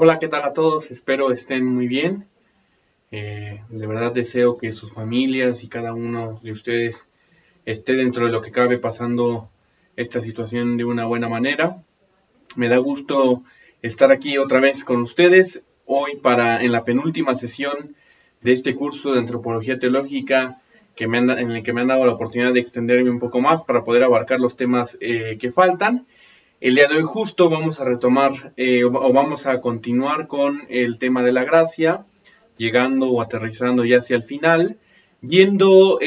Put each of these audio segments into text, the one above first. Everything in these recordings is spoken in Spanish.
Hola, ¿qué tal a todos? Espero estén muy bien. De verdad deseo que sus familias y cada uno de ustedes esté dentro de lo que cabe pasando esta situación de una buena manera. Me da gusto estar aquí otra vez con ustedes hoy en la penúltima sesión de este curso de antropología teológica en el que me han dado la oportunidad de extenderme un poco más para poder abarcar los temas que faltan. El día de hoy justo vamos a retomar o vamos a continuar con el tema de la gracia, llegando o aterrizando ya hacia el final, viendo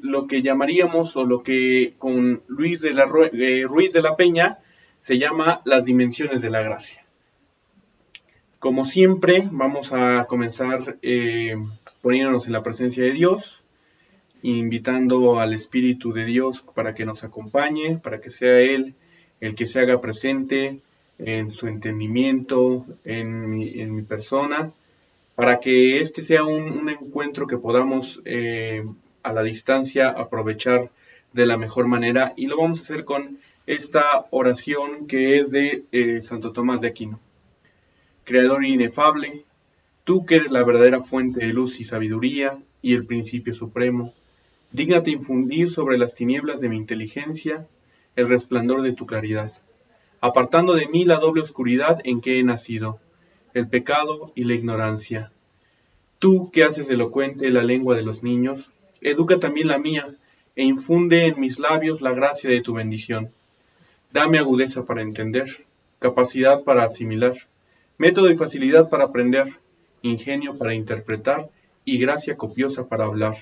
lo que llamaríamos o lo que con Ruiz de la Peña se llama las dimensiones de la gracia. Como siempre, vamos a comenzar poniéndonos en la presencia de Dios, invitando al Espíritu de Dios para que nos acompañe, para que sea Él el que se haga presente en su entendimiento, en mi persona, para que este sea un encuentro que podamos a la distancia aprovechar de la mejor manera, y lo vamos a hacer con esta oración que es de Santo Tomás de Aquino. Creador inefable, tú que eres la verdadera fuente de luz y sabiduría y el principio supremo, dígnate infundir sobre las tinieblas de mi inteligencia el resplandor de tu claridad, apartando de mí la doble oscuridad en que he nacido, el pecado y la ignorancia. Tú que haces elocuente la lengua de los niños, educa también la mía, e infunde en mis labios la gracia de tu bendición. Dame agudeza para entender, capacidad para asimilar, método y facilidad para aprender, ingenio para interpretar y gracia copiosa para hablar.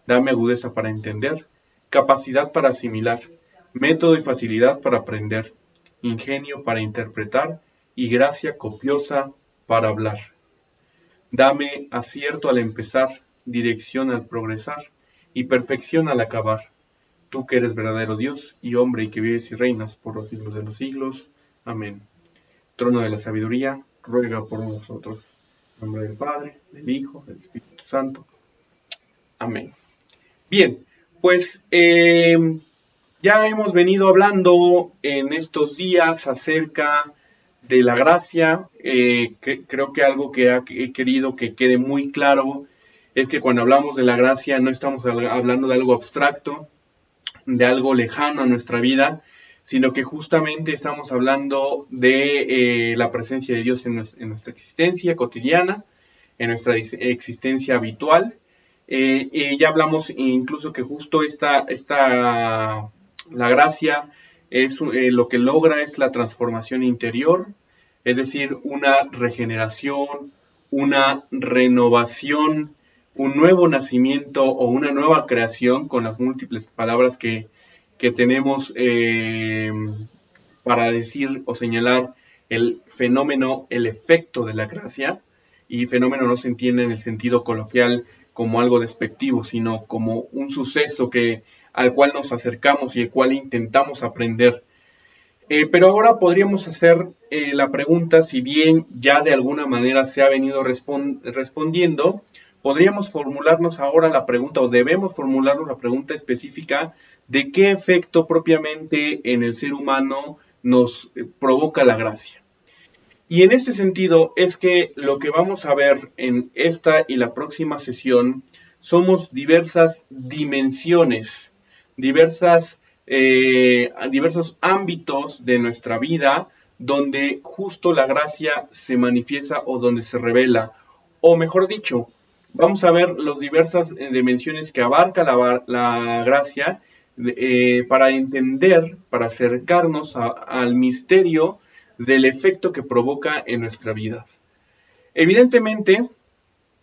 Dame agudeza para entender, capacidad para asimilar, método y facilidad para aprender, ingenio para interpretar y gracia copiosa para hablar. Dame acierto al empezar, dirección al progresar y perfección al acabar. Tú que eres verdadero Dios y hombre y que vives y reinas por los siglos de los siglos. Amén. Trono de la sabiduría, ruega por nosotros. En nombre del Padre, del Hijo, del Espíritu Santo. Amén. Bien, pues ya hemos venido hablando en estos días acerca de la gracia. Creo que algo que he querido que quede muy claro es que cuando hablamos de la gracia no estamos hablando de algo abstracto, de algo lejano a nuestra vida, sino que justamente estamos hablando de la presencia de Dios en nuestra existencia cotidiana, en nuestra existencia habitual. Ya hablamos incluso que justo la gracia es lo que logra es la transformación interior, es decir, una regeneración, una renovación, un nuevo nacimiento o una nueva creación, con las múltiples palabras que tenemos para decir o señalar el fenómeno, el efecto de la gracia. Y fenómeno no se entiende en el sentido coloquial como algo despectivo, sino como un suceso al cual nos acercamos y el cual intentamos aprender. Pero ahora podríamos hacer la pregunta, si bien ya de alguna manera se ha venido respondiendo, podríamos formularnos ahora la pregunta, o debemos formularnos la pregunta específica de qué efecto propiamente en el ser humano nos provoca la gracia. Y en este sentido es que lo que vamos a ver en esta y la próxima sesión somos diversas dimensiones, diversos ámbitos de nuestra vida donde justo la gracia se manifiesta o donde se revela. O mejor dicho, vamos a ver las diversas dimensiones que abarca la gracia para entender, para acercarnos al misterio del efecto que provoca en nuestra vida. Evidentemente,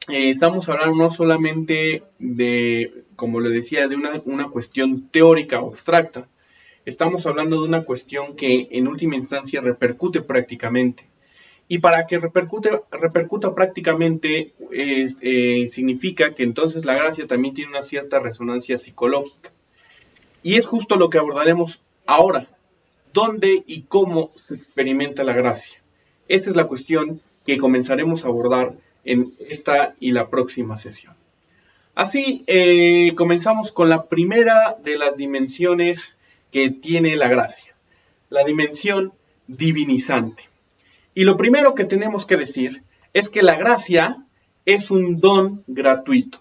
estamos hablando no solamente de, como le decía, de una cuestión teórica o abstracta. Estamos hablando de una cuestión que en última instancia repercute prácticamente. Y para que repercuta prácticamente, significa que entonces la gracia también tiene una cierta resonancia psicológica. Y es justo lo que abordaremos ahora. ¿Dónde y cómo se experimenta la gracia? Esa es la cuestión que comenzaremos a abordar en esta y la próxima sesión. Así, comenzamos con la primera de las dimensiones que tiene la gracia, la dimensión divinizante. Y lo primero que tenemos que decir es que la gracia es un don gratuito.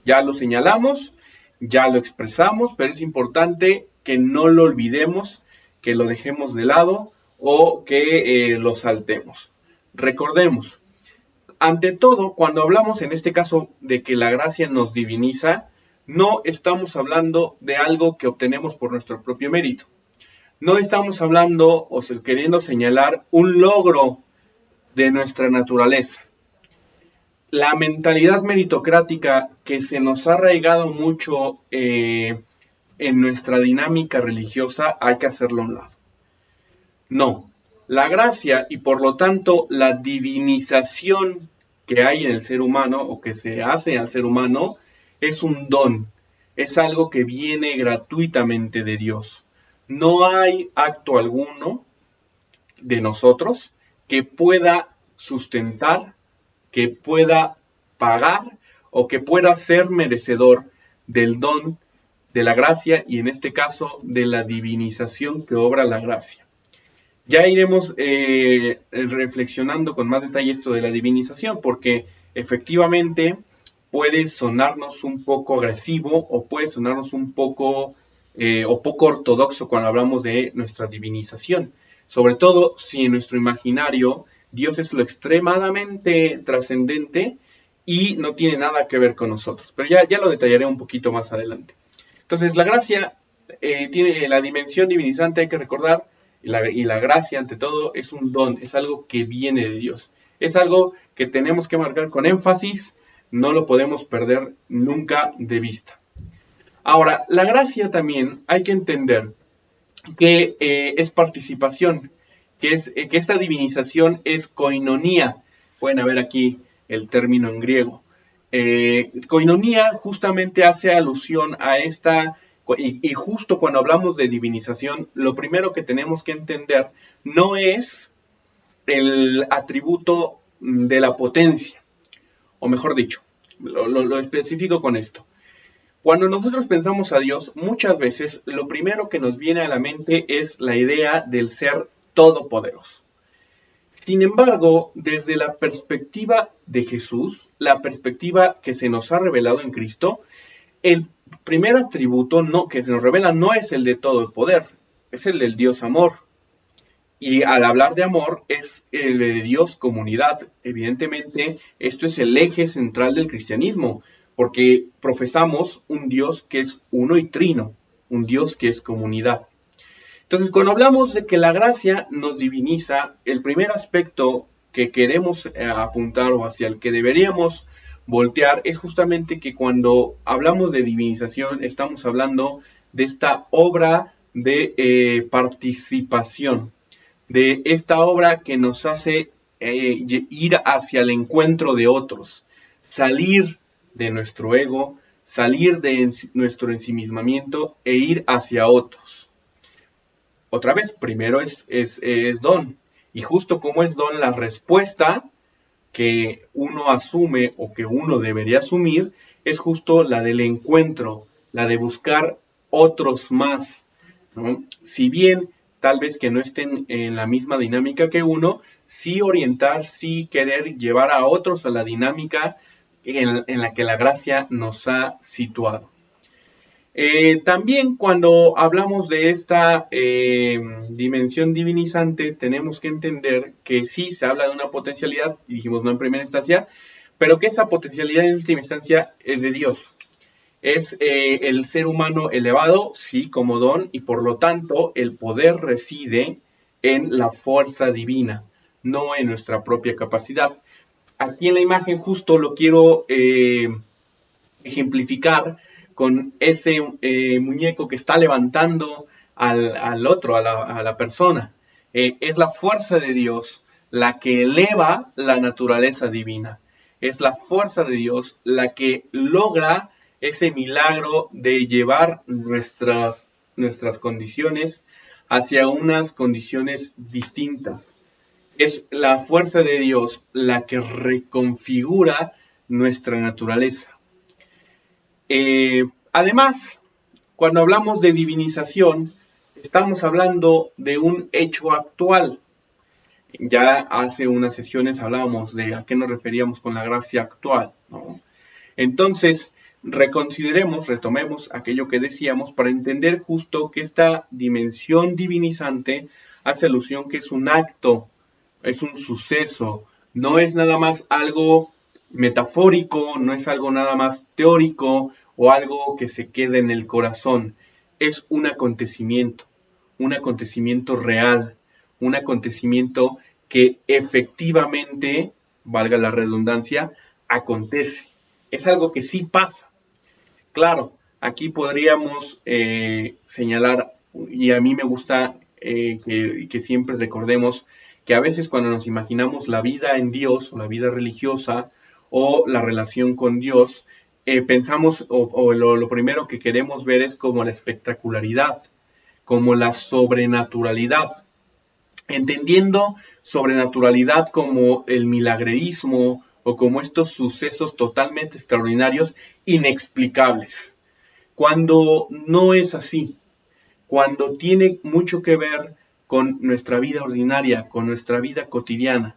Ya lo señalamos, ya lo expresamos, pero es importante que no lo olvidemos, que lo dejemos de lado o que lo saltemos. Recordemos, ante todo, cuando hablamos en este caso de que la gracia nos diviniza, no estamos hablando de algo que obtenemos por nuestro propio mérito. No estamos hablando o queriendo señalar un logro de nuestra naturaleza. La mentalidad meritocrática que se nos ha arraigado mucho en nuestra dinámica religiosa, hay que hacerlo a un lado. No, la gracia y por lo tanto la divinización que hay en el ser humano o que se hace al ser humano es un don, es algo que viene gratuitamente de Dios. No hay acto alguno de nosotros que pueda sustentar, que pueda pagar o que pueda ser merecedor del don de la gracia y en este caso de la divinización que obra la gracia. Ya iremos reflexionando con más detalle esto de la divinización, porque efectivamente puede sonarnos un poco agresivo o puede sonarnos un poco o poco ortodoxo cuando hablamos de nuestra divinización. Sobre todo si en nuestro imaginario Dios es lo extremadamente trascendente y no tiene nada que ver con nosotros. Pero ya lo detallaré un poquito más adelante. Entonces la gracia tiene la dimensión divinizante, hay que recordar, y la gracia, ante todo, es un don, es algo que viene de Dios. Es algo que tenemos que marcar con énfasis, no lo podemos perder nunca de vista. Ahora, la gracia también hay que entender que es participación, que esta divinización es koinonía. Pueden ver aquí el término en griego. Koinonía justamente hace alusión a esta. Y justo cuando hablamos de divinización, lo primero que tenemos que entender no es el atributo de la potencia, o mejor dicho, lo especifico con esto. Cuando nosotros pensamos a Dios, muchas veces lo primero que nos viene a la mente es la idea del ser todopoderoso. Sin embargo, desde la perspectiva de Jesús, la perspectiva que se nos ha revelado en Cristo, el primer atributo que se nos revela no es el de todo el poder, es el del Dios amor. Y al hablar de amor es el de Dios comunidad. Evidentemente, esto es el eje central del cristianismo, porque profesamos un Dios que es uno y trino, un Dios que es comunidad. Entonces, cuando hablamos de que la gracia nos diviniza, el primer aspecto que queremos apuntar o hacia el que deberíamos voltear es justamente que cuando hablamos de divinización estamos hablando de esta obra de participación, de esta obra que nos hace ir hacia el encuentro de otros, salir de nuestro ego, salir de nuestro ensimismamiento e ir hacia otros. Otra vez, primero es don, y justo como es don, la respuesta que uno asume o que uno debería asumir es justo la del encuentro, la de buscar otros más, ¿no? Si bien tal vez que no estén en la misma dinámica que uno, sí orientar, sí querer llevar a otros a la dinámica en la que la gracia nos ha situado. También cuando hablamos de esta dimensión divinizante, tenemos que entender que sí se habla de una potencialidad, y dijimos no en primera instancia, pero que esa potencialidad en última instancia es de Dios. Es el ser humano elevado, sí, como don, y por lo tanto el poder reside en la fuerza divina, no en nuestra propia capacidad. Aquí en la imagen justo lo quiero ejemplificar con ese muñeco que está levantando al otro, a la persona. Es la fuerza de Dios la que eleva la naturaleza divina. Es la fuerza de Dios la que logra ese milagro de llevar nuestras condiciones hacia unas condiciones distintas. Es la fuerza de Dios la que reconfigura nuestra naturaleza. Además, cuando hablamos de divinización, estamos hablando de un hecho actual. Ya hace unas sesiones hablábamos de a qué nos referíamos con la gracia actual, ¿no? Entonces, retomemos aquello que decíamos para entender justo que esta dimensión divinizante hace alusión que es un acto, es un suceso, no es nada más algo metafórico, no es algo nada más teórico o algo que se quede en el corazón, es un acontecimiento real, un acontecimiento que efectivamente, valga la redundancia, acontece. Es algo que sí pasa. Claro, aquí podríamos señalar, y a mí me gusta que siempre recordemos que a veces cuando nos imaginamos la vida en Dios, o la vida religiosa, o la relación con Dios, pensamos, lo primero que queremos ver es como la espectacularidad, como la sobrenaturalidad, entendiendo sobrenaturalidad como el milagrerismo o como estos sucesos totalmente extraordinarios, inexplicables. Cuando no es así, cuando tiene mucho que ver con nuestra vida ordinaria, con nuestra vida cotidiana.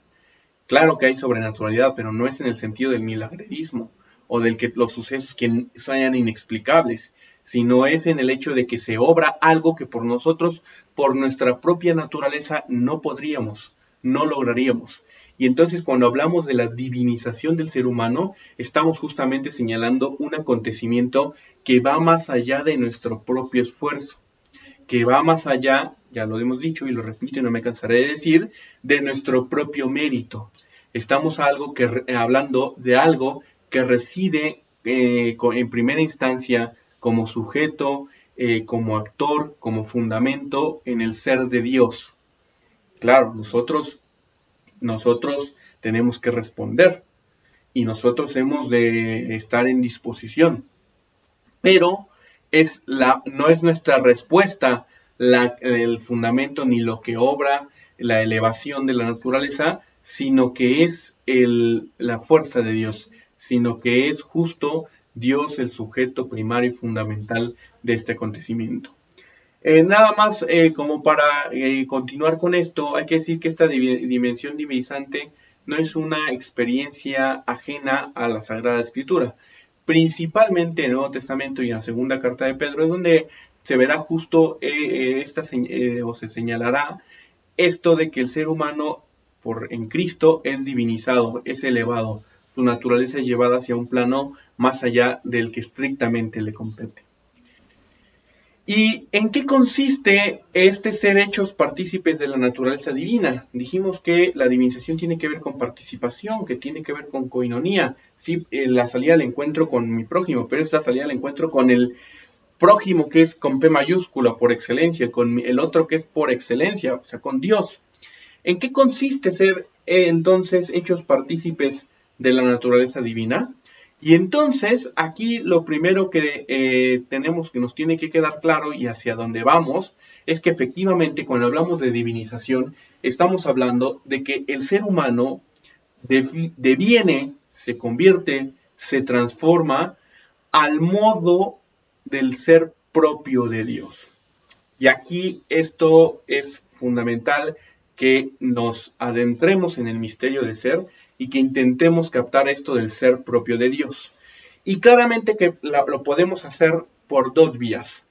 Claro que hay sobrenaturalidad, pero no es en el sentido del milagrerismo o del que los sucesos que sean inexplicables, sino es en el hecho de que se obra algo que por nosotros, por nuestra propia naturaleza, no podríamos, no lograríamos. Y entonces cuando hablamos de la divinización del ser humano, estamos justamente señalando un acontecimiento que va más allá de nuestro propio esfuerzo, que va más allá, ya lo hemos dicho y lo repito y no me cansaré de decir, de nuestro propio mérito. Estamos hablando de algo que reside en primera instancia como sujeto, como actor, como fundamento en el ser de Dios. Claro, nosotros tenemos que responder y nosotros hemos de estar en disposición, pero no es nuestra respuesta el fundamento ni lo que obra la elevación de la naturaleza, sino que es la fuerza de Dios, sino que es justo Dios el sujeto primario y fundamental de este acontecimiento. Nada más como para continuar con esto, hay que decir que esta dimensión divinizante no es una experiencia ajena a la Sagrada Escritura. Principalmente en el Nuevo Testamento y en la segunda carta de Pedro es donde se verá justo o se señalará esto de que el ser humano en Cristo es divinizado, es elevado, su naturaleza es llevada hacia un plano más allá del que estrictamente le compete. ¿Y en qué consiste este ser hechos partícipes de la naturaleza divina? Dijimos que la divinización tiene que ver con participación, que tiene que ver con coinonía, ¿sí? La salida al encuentro con mi prójimo, pero es la salida al encuentro con el prójimo que es con P mayúscula por excelencia, con el otro que es por excelencia, o sea, con Dios. ¿En qué consiste ser entonces hechos partícipes de la naturaleza divina? Y entonces aquí lo primero que tenemos que nos tiene que quedar claro y hacia dónde vamos es que efectivamente cuando hablamos de divinización estamos hablando de que el ser humano deviene, se convierte, se transforma al modo del ser propio de Dios. Y aquí esto es fundamental, que nos adentremos en el misterio de ser y que intentemos captar esto del ser propio de Dios. Y claramente que lo podemos hacer por dos vías.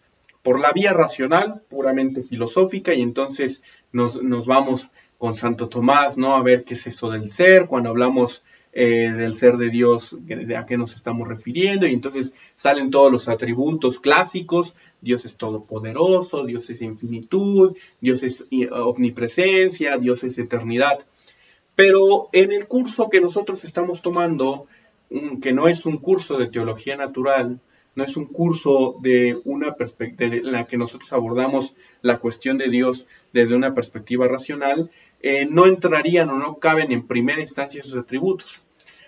Por la vía racional, puramente filosófica, y entonces nos vamos con Santo Tomás, ¿no? A ver qué es eso del ser, cuando hablamos del ser de Dios, de a qué nos estamos refiriendo, y entonces salen todos los atributos clásicos. Dios es todopoderoso, Dios es infinitud, Dios es omnipresencia, Dios es eternidad. Pero en el curso que nosotros estamos tomando, que no es un curso de teología natural, no es un curso de una perspectiva en la que nosotros abordamos la cuestión de Dios desde una perspectiva racional, no entrarían o no caben en primera instancia esos atributos.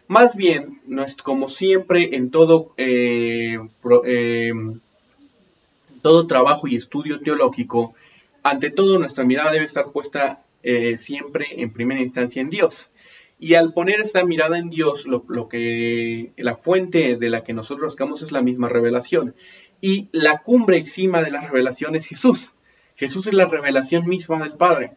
Más bien, no es como siempre en todo trabajo y estudio teológico, ante todo nuestra mirada debe estar puesta siempre en primera instancia en Dios. Y al poner esta mirada en Dios, la fuente de la que nosotros rascamos es la misma revelación. Y la cumbre y cima de la revelación es Jesús. Jesús es la revelación misma del Padre.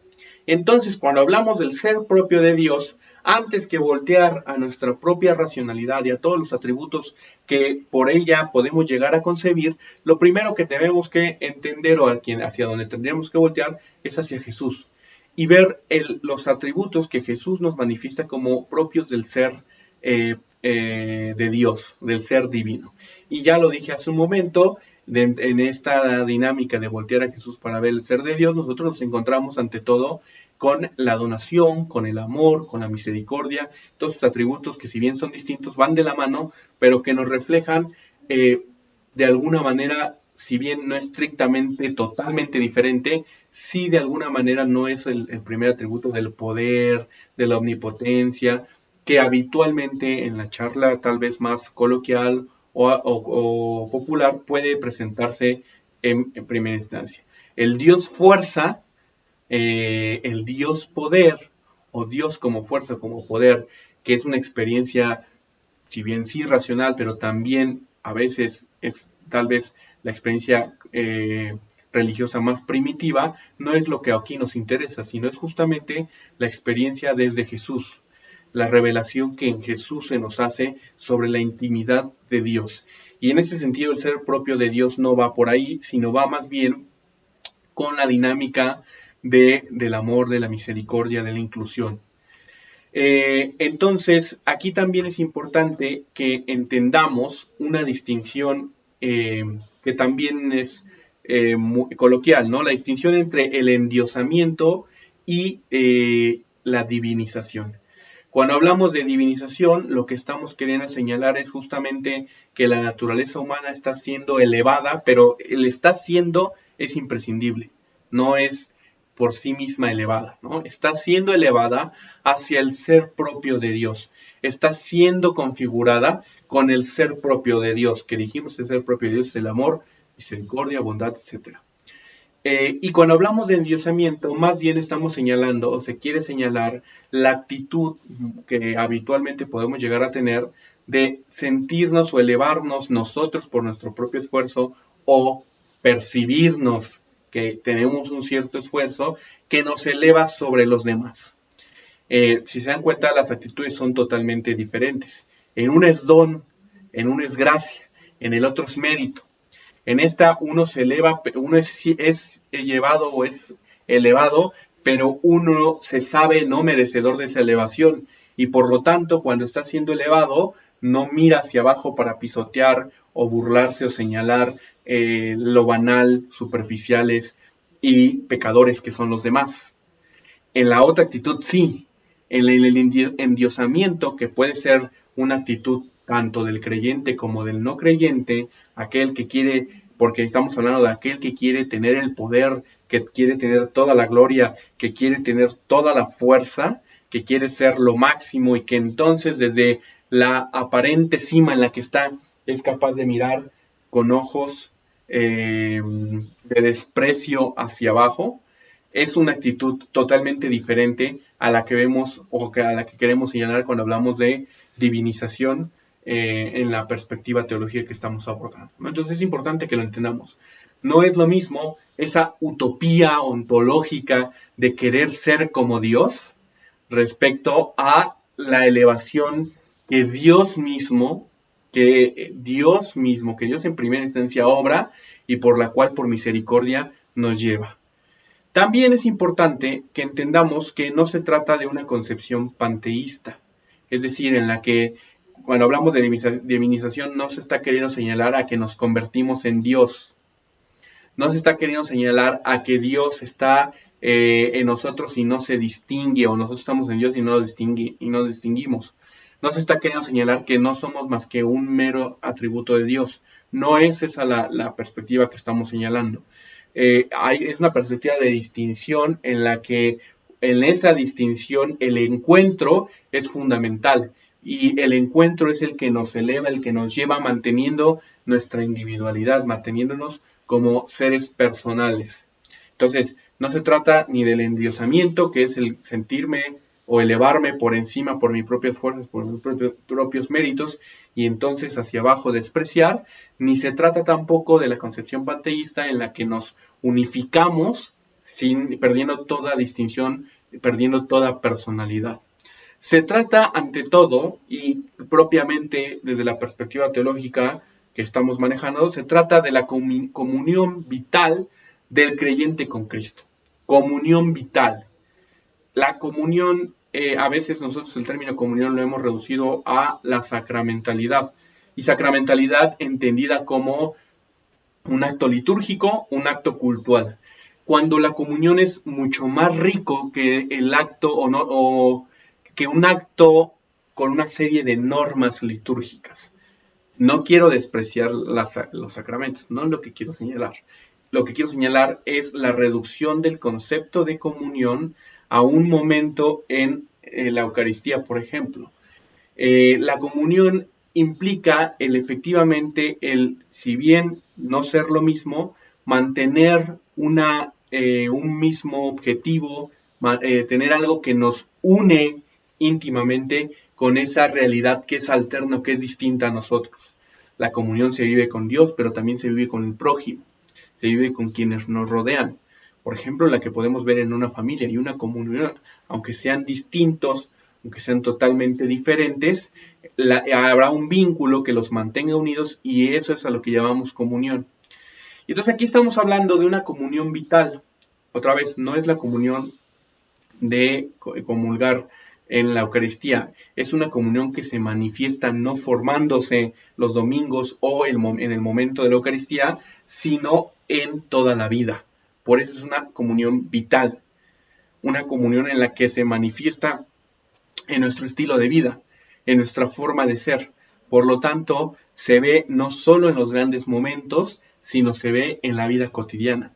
Entonces, cuando hablamos del ser propio de Dios, antes que voltear a nuestra propia racionalidad y a todos los atributos que por ella podemos llegar a concebir, lo primero que tenemos que entender o hacia donde tendríamos que voltear es hacia Jesús y ver los atributos que Jesús nos manifiesta como propios del ser de Dios, del ser divino. Y ya lo dije hace un momento, en esta dinámica de voltear a Jesús para ver el ser de Dios, nosotros nos encontramos ante todo con la donación, con el amor, con la misericordia, todos estos atributos que si bien son distintos, van de la mano, pero que nos reflejan de alguna manera, si bien no estrictamente, totalmente diferente, sí de alguna manera no es el primer atributo del poder, de la omnipotencia, que habitualmente en la charla tal vez más coloquial o popular puede presentarse en primera instancia. El Dios fuerza, el Dios poder, o Dios como fuerza, como poder, que es una experiencia, si bien sí racional, pero también a veces es tal vez la experiencia religiosa más primitiva, no es lo que aquí nos interesa, sino es justamente la experiencia desde Jesús, la revelación que en Jesús se nos hace sobre la intimidad de Dios. Y en ese sentido el ser propio de Dios no va por ahí, sino va más bien con la dinámica del amor, de la misericordia, de la inclusión. Entonces, aquí también es importante que entendamos una distinción que también es muy coloquial, ¿no? La distinción entre el endiosamiento y la divinización. Cuando hablamos de divinización, lo que estamos queriendo señalar es justamente que la naturaleza humana está siendo elevada, pero el está siendo es imprescindible, no es por sí misma elevada, ¿no? Está siendo elevada hacia el ser propio de Dios, está siendo configurada con el ser propio de Dios, que dijimos el ser propio de Dios es el amor, misericordia, bondad, etc. Y cuando hablamos de endiosamiento, más bien estamos señalando, o se quiere señalar, la actitud que habitualmente podemos llegar a tener de sentirnos o elevarnos nosotros por nuestro propio esfuerzo o percibirnos que tenemos un cierto esfuerzo que nos eleva sobre los demás. Si se dan cuenta, las actitudes son totalmente diferentes. En uno es don, en uno es gracia, en el otro es mérito. En esta uno se eleva, uno es llevado o es elevado, pero uno se sabe no merecedor de esa elevación. Y por lo tanto, cuando está siendo elevado, no mira hacia abajo para pisotear o burlarse o señalar lo banal, superficiales y pecadores que son los demás. En la otra actitud sí, en el endiosamiento, que puede ser una actitud tanto del creyente como del no creyente, aquel que quiere, porque estamos hablando de aquel que quiere tener el poder, que quiere tener toda la gloria, que quiere tener toda la fuerza, que quiere ser lo máximo y que entonces desde la aparente cima en la que está es capaz de mirar con ojos de desprecio hacia abajo. Es una actitud totalmente diferente a la que vemos o a la que queremos señalar cuando hablamos de divinización en la perspectiva teología que estamos abordando, ¿no? Entonces es importante que lo entendamos. No es lo mismo esa utopía ontológica de querer ser como Dios respecto a la elevación que Dios mismo, que Dios en primera instancia obra y por la cual por misericordia nos lleva. También es importante que entendamos que no se trata de una concepción panteísta, es decir, en la que cuando hablamos de divinización no se está queriendo señalar a que nos convertimos en Dios, no se está queriendo señalar a que Dios está en nosotros y no se distingue, o nosotros estamos en Dios y no nos distinguimos. No se está queriendo señalar que no somos más que un mero atributo de Dios. No es esa la perspectiva que estamos señalando. Es una perspectiva de distinción en la que en esa distinción el encuentro es fundamental y el encuentro es el que nos eleva, el que nos lleva manteniendo nuestra individualidad, manteniéndonos como seres personales. Entonces, no se trata ni del endiosamiento, que es el sentirme o elevarme por encima por mis propias fuerzas, por mis propios méritos, y entonces hacia abajo despreciar, ni se trata tampoco de la concepción panteísta en la que nos unificamos perdiendo toda distinción perdiendo toda personalidad. Se trata ante todo, y propiamente desde la perspectiva teológica que estamos manejando, se trata de la comunión vital del creyente con Cristo. Comunión vital. La comunión, a veces nosotros el término comunión lo hemos reducido a la sacramentalidad. Y sacramentalidad entendida como un acto litúrgico, un acto cultural. Cuando la comunión es mucho más rico que el acto o que un acto con una serie de normas litúrgicas. No quiero despreciar los sacramentos, no es lo que quiero señalar. Lo que quiero señalar es la reducción del concepto de comunión a un momento en la Eucaristía, por ejemplo. La comunión implica efectivamente si bien no ser lo mismo, mantener un mismo objetivo, tener algo que nos une íntimamente con esa realidad que es alterna, que es distinta a nosotros. La comunión se vive con Dios, pero también se vive con el prójimo, se vive con quienes nos rodean. Por ejemplo, la que podemos ver en una familia y una comunión, aunque sean distintos, aunque sean totalmente diferentes, habrá un vínculo que los mantenga unidos y eso es a lo que llamamos comunión. Y entonces aquí estamos hablando de una comunión vital. Otra vez, no es la comunión de comulgar en la Eucaristía, es una comunión que se manifiesta no formándose los domingos o en el momento de la Eucaristía, sino en toda la vida. Por eso es una comunión vital, una comunión en la que se manifiesta en nuestro estilo de vida, en nuestra forma de ser. Por lo tanto, se ve no solo en los grandes momentos, sino se ve en la vida cotidiana,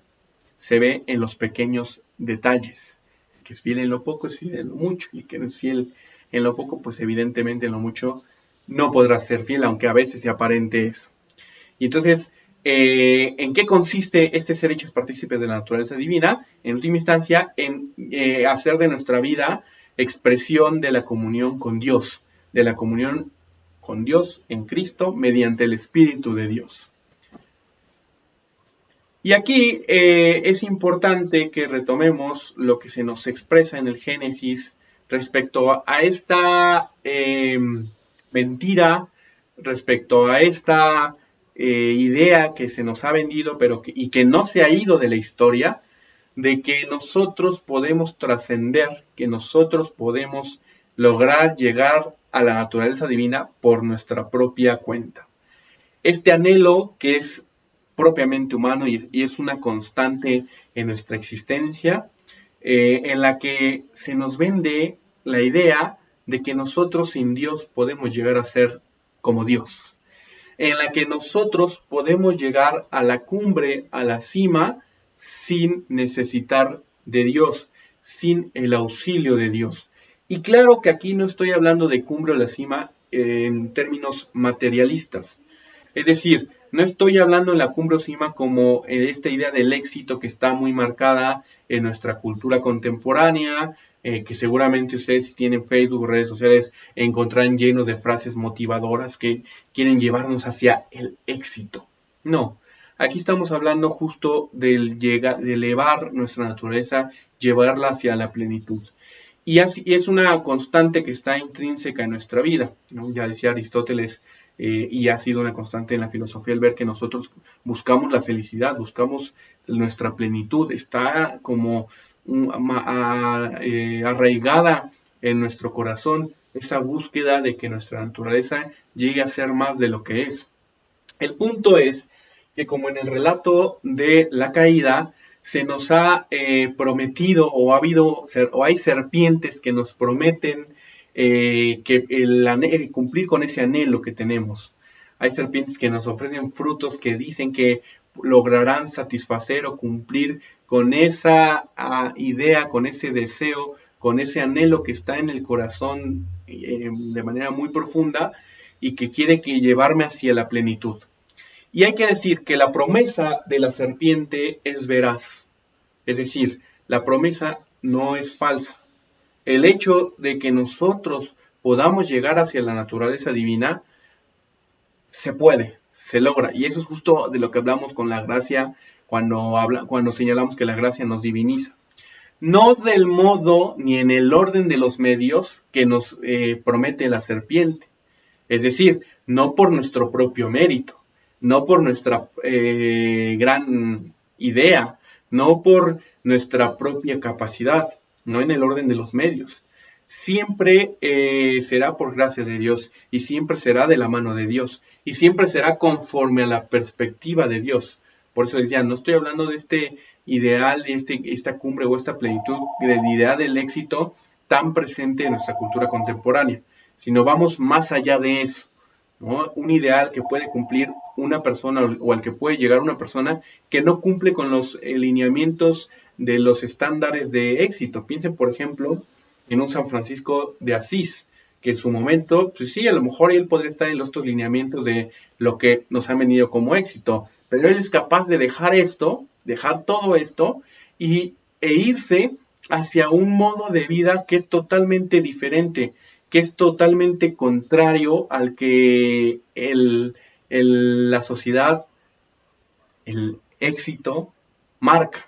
se ve en los pequeños detalles. El que es fiel en lo poco es fiel en lo mucho, y el que no es fiel en lo poco, pues evidentemente en lo mucho no podrá ser fiel, aunque a veces se aparente eso. Y entonces, ¿en qué consiste este ser hechos partícipes de la naturaleza divina? En última instancia, en hacer de nuestra vida expresión de la comunión con Dios, de la comunión con Dios en Cristo mediante el Espíritu de Dios. Y aquí es importante que retomemos lo que se nos expresa en el Génesis respecto a esta mentira, respecto a esta idea que se nos ha vendido y que no se ha ido de la historia, de que nosotros podemos trascender, que nosotros podemos lograr llegar a la naturaleza divina por nuestra propia cuenta. Este anhelo que es propiamente humano y es una constante en nuestra existencia, en la que se nos vende la idea de que nosotros sin Dios podemos llegar a ser como Dios, en la que nosotros podemos llegar a la cumbre, a la cima, sin necesitar de Dios, sin el auxilio de Dios. Y claro que aquí no estoy hablando de cumbre o la cima en términos materialistas. Es decir, no estoy hablando en la cumbre o cima como esta idea del éxito que está muy marcada en nuestra cultura contemporánea, que seguramente ustedes si tienen Facebook, redes sociales, encontrarán llenos de frases motivadoras que quieren llevarnos hacia el éxito. No, aquí estamos hablando justo de elevar nuestra naturaleza, llevarla hacia la plenitud. Y es una constante que está intrínseca en nuestra vida, ¿no? Ya decía Aristóteles, y ha sido una constante en la filosofía el ver que nosotros buscamos la felicidad, buscamos nuestra plenitud, está como arraigada en nuestro corazón esa búsqueda de que nuestra naturaleza llegue a ser más de lo que es. El punto es que como en el relato de la caída, se nos ha prometido o hay serpientes que nos prometen cumplir con ese anhelo que tenemos. Hay serpientes que nos ofrecen frutos que dicen que lograrán satisfacer o cumplir con esa idea, con ese deseo, con ese anhelo que está en el corazón de manera muy profunda y que quiere llevarme hacia la plenitud. Y hay que decir que la promesa de la serpiente es veraz. Es decir, la promesa no es falsa. El hecho de que nosotros podamos llegar hacia la naturaleza divina, se puede, se logra. Y eso es justo de lo que hablamos con la gracia, cuando señalamos que la gracia nos diviniza. no del modo ni en el orden de los medios que nos promete la serpiente. Es decir, no por nuestro propio mérito, no por nuestra gran idea, no por nuestra propia capacidad, no en el orden de los medios. Siempre será por gracia de Dios y siempre será de la mano de Dios y siempre será conforme a la perspectiva de Dios. Por eso decía, no estoy hablando de este ideal, de esta cumbre o esta plenitud, de la idea del éxito tan presente en nuestra cultura contemporánea, sino vamos más allá de eso, ¿no? Un ideal que puede cumplir una persona o al que puede llegar una persona que no cumple con los lineamientos de los estándares de éxito. Piensen, por ejemplo, en un San Francisco de Asís, que en su momento, pues sí, a lo mejor él podría estar en los otros lineamientos de lo que nos ha venido como éxito, pero él es capaz de dejar todo esto e irse hacia un modo de vida que es totalmente diferente, que es totalmente contrario al que la sociedad, el éxito, marca.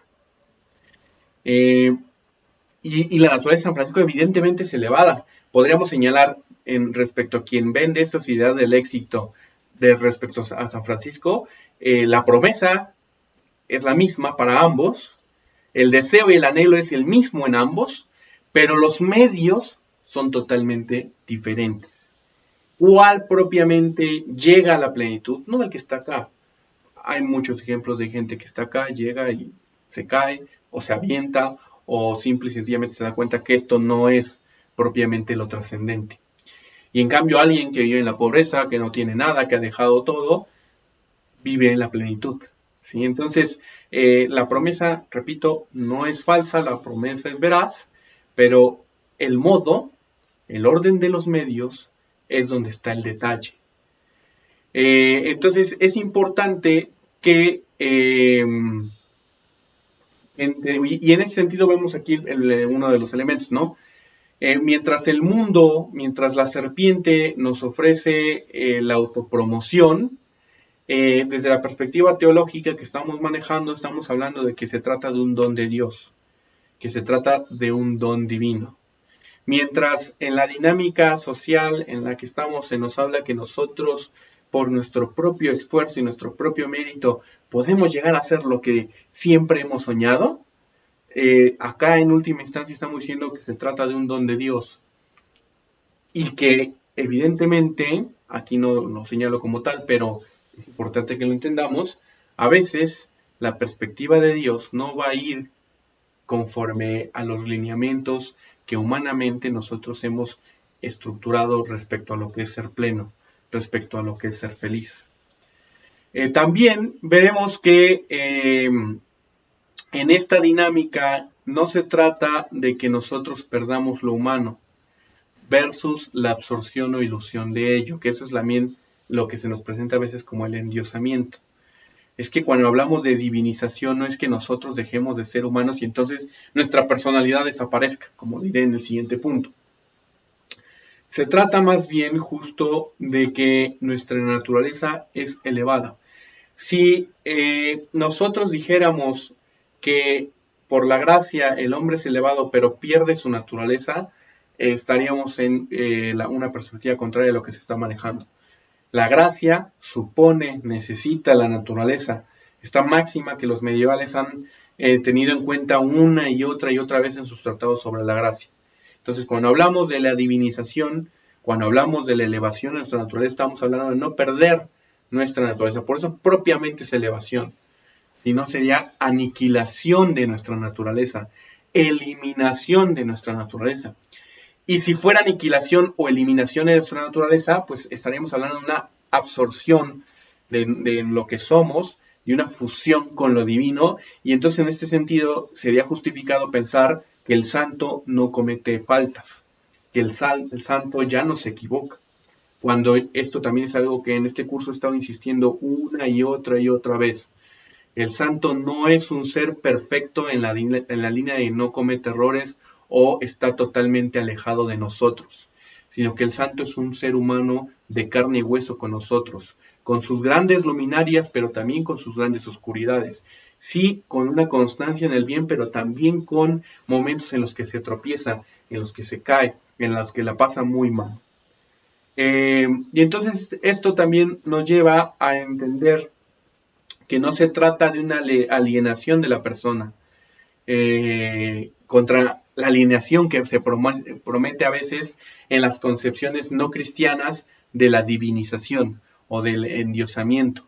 Y la naturaleza de San Francisco evidentemente es elevada. Podríamos señalar respecto a quien vende estas ideas del éxito respecto a San Francisco, la promesa es la misma para ambos, el deseo y el anhelo es el mismo en ambos, pero los medios son totalmente diferentes. ¿Cuál propiamente llega a la plenitud? No el que está acá. Hay muchos ejemplos de gente que está acá, llega y se cae, o se avienta, o simple y sencillamente se da cuenta que esto no es propiamente lo trascendente. Y en cambio alguien que vive en la pobreza, que no tiene nada, que ha dejado todo, vive en la plenitud. ¿Sí? Entonces, la promesa, repito, no es falsa, la promesa es veraz, pero el modo, el orden de los medios, es donde está el detalle. Entonces, es importante que, y en ese sentido vemos aquí uno de los elementos, ¿no? Mientras la serpiente nos ofrece la autopromoción, desde la perspectiva teológica que estamos manejando, estamos hablando de que se trata de un don de Dios, que se trata de un don divino. Mientras en la dinámica social en la que estamos se nos habla que nosotros, por nuestro propio esfuerzo y nuestro propio mérito, podemos llegar a hacer lo que siempre hemos soñado, acá en última instancia estamos diciendo que se trata de un don de Dios y que evidentemente, aquí no lo señalo como tal, pero es importante que lo entendamos, a veces la perspectiva de Dios no va a ir conforme a los lineamientos que humanamente nosotros hemos estructurado respecto a lo que es ser pleno, respecto a lo que es ser feliz. También veremos que en esta dinámica no se trata de que nosotros perdamos lo humano versus la absorción o ilusión de ello, que eso es también lo que se nos presenta a veces como el endiosamiento. Es que cuando hablamos de divinización no es que nosotros dejemos de ser humanos y entonces nuestra personalidad desaparezca, como diré en el siguiente punto. Se trata más bien justo de que nuestra naturaleza es elevada. Si nosotros dijéramos que por la gracia el hombre es elevado pero pierde su naturaleza, estaríamos en una perspectiva contraria a lo que se está manejando. La gracia necesita la naturaleza. Esta máxima que los medievales han tenido en cuenta una y otra vez en sus tratados sobre la gracia. Entonces, cuando hablamos de la divinización, cuando hablamos de la elevación de nuestra naturaleza, estamos hablando de no perder nuestra naturaleza. Por eso propiamente es elevación. Si no sería aniquilación de nuestra naturaleza, eliminación de nuestra naturaleza. Y si fuera aniquilación o eliminación de nuestra naturaleza, pues estaríamos hablando de una absorción de lo que somos y una fusión con lo divino. Y entonces en este sentido sería justificado pensar que el santo no comete faltas, que el santo ya no se equivoca. Cuando esto también es algo que en este curso he estado insistiendo una y otra vez. El santo no es un ser perfecto en la línea de no comete errores o está totalmente alejado de nosotros, sino que el santo es un ser humano de carne y hueso con nosotros, con sus grandes luminarias, pero también con sus grandes oscuridades. Sí, con una constancia en el bien, pero también con momentos en los que se tropieza, en los que se cae, en los que la pasa muy mal. Y entonces esto también nos lleva a entender que no se trata de una alienación de la persona, contra la alienación que se promete a veces en las concepciones no cristianas de la divinización o del endiosamiento.